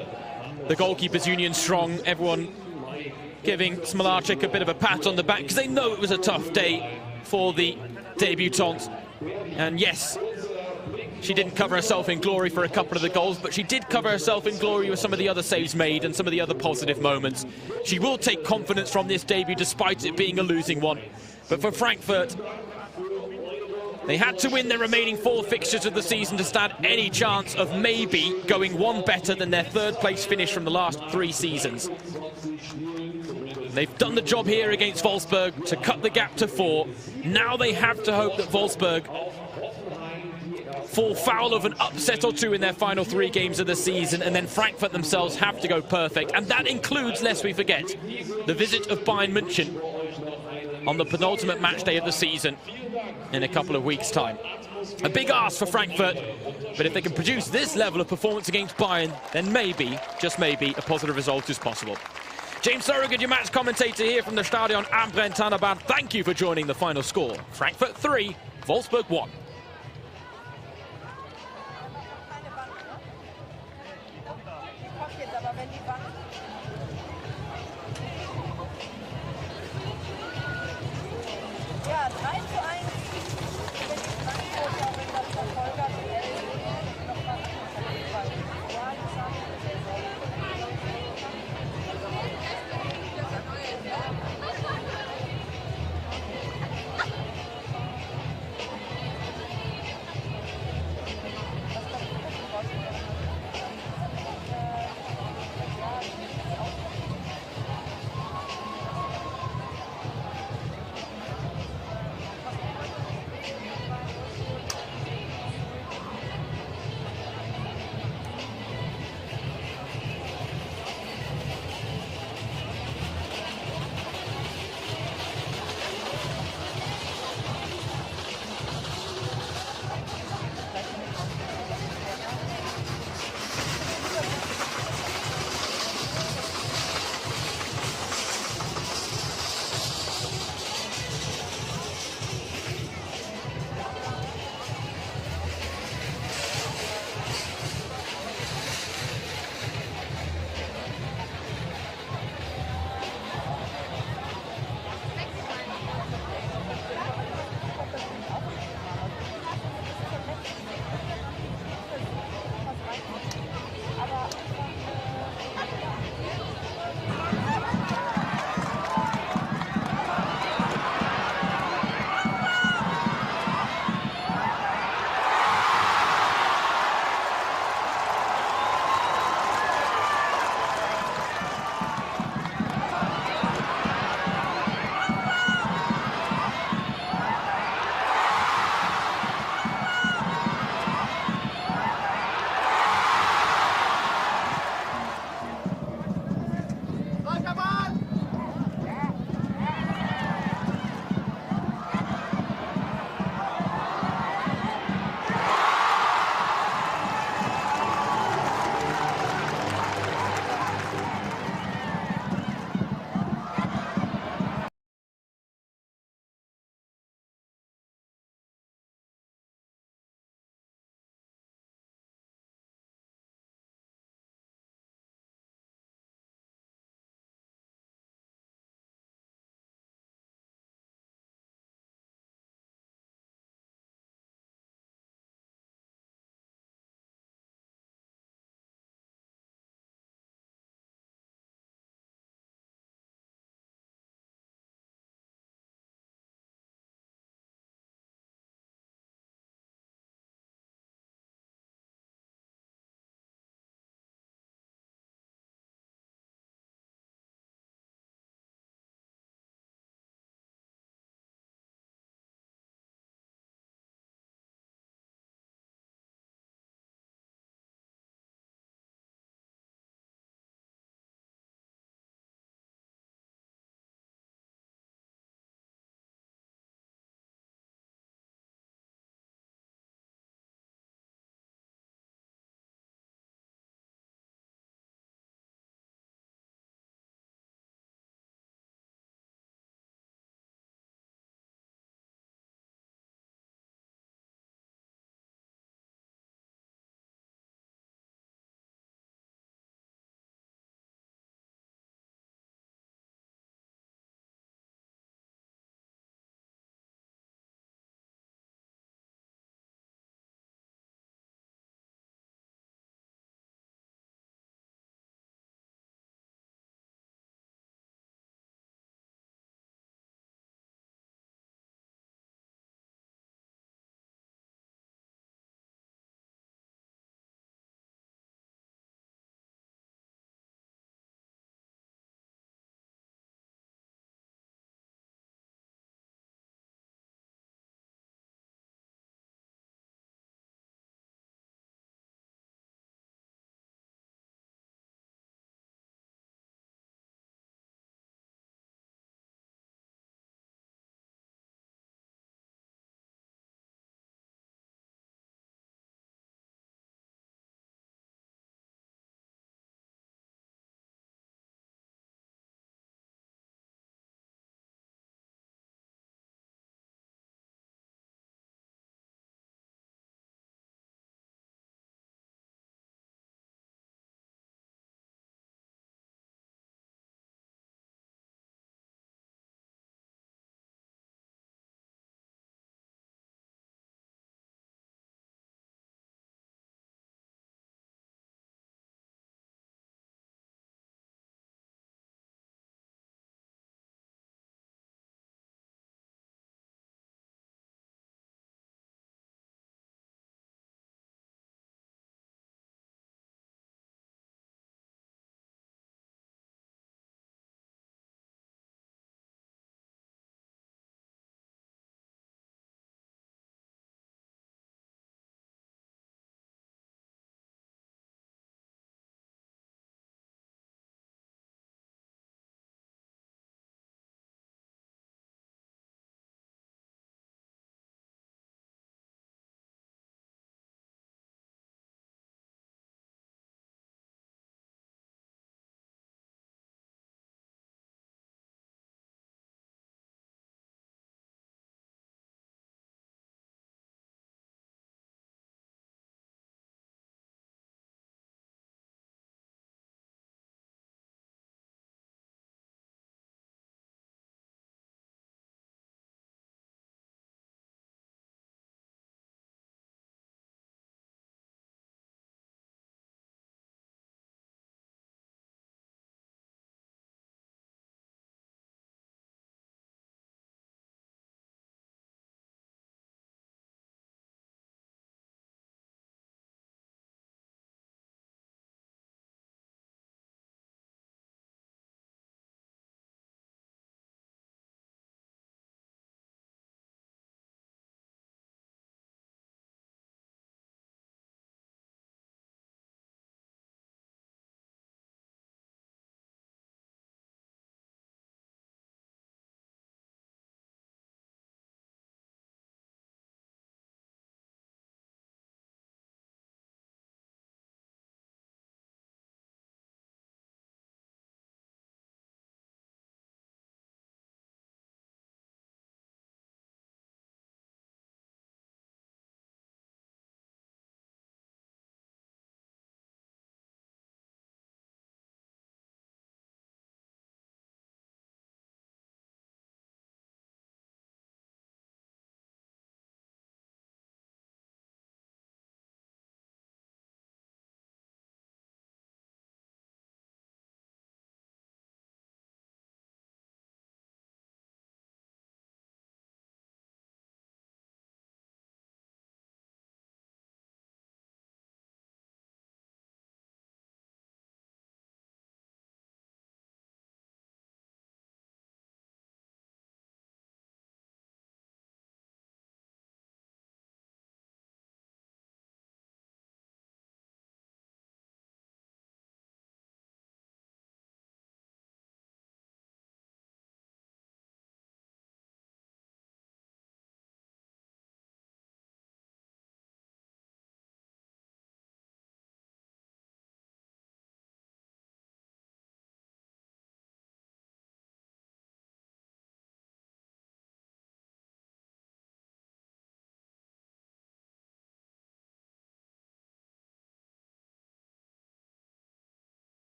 S1: The goalkeepers union strong, everyone giving Smolarczyk a bit of a pat on the back because they know it was a tough day for the debutante. And yes, she didn't cover herself in glory for a couple of the goals, but she did cover herself in glory with some of the other saves made and some of the other positive moments. She will take confidence from this debut despite it being a losing one. But for Frankfurt, they had to win their remaining 4 fixtures of the season to stand any chance of maybe going 1 better than their 3rd place finish from the last 3 seasons. They've done the job here against Wolfsburg to cut the gap to 4. Now they have to hope that Wolfsburg fall foul of an upset or 2 in their final 3 games of the season, and then Frankfurt themselves have to go perfect. And that includes, lest we forget, the visit of Bayern München on the penultimate match day of the season in a couple of weeks' time. A big ask for Frankfurt, but if they can produce this level of performance against Bayern, then maybe, just maybe, a positive result is possible. James Surrogate, your match commentator here from the Stadion am Brentanaban. Thank you for joining the final score. Frankfurt 3, Wolfsburg 1.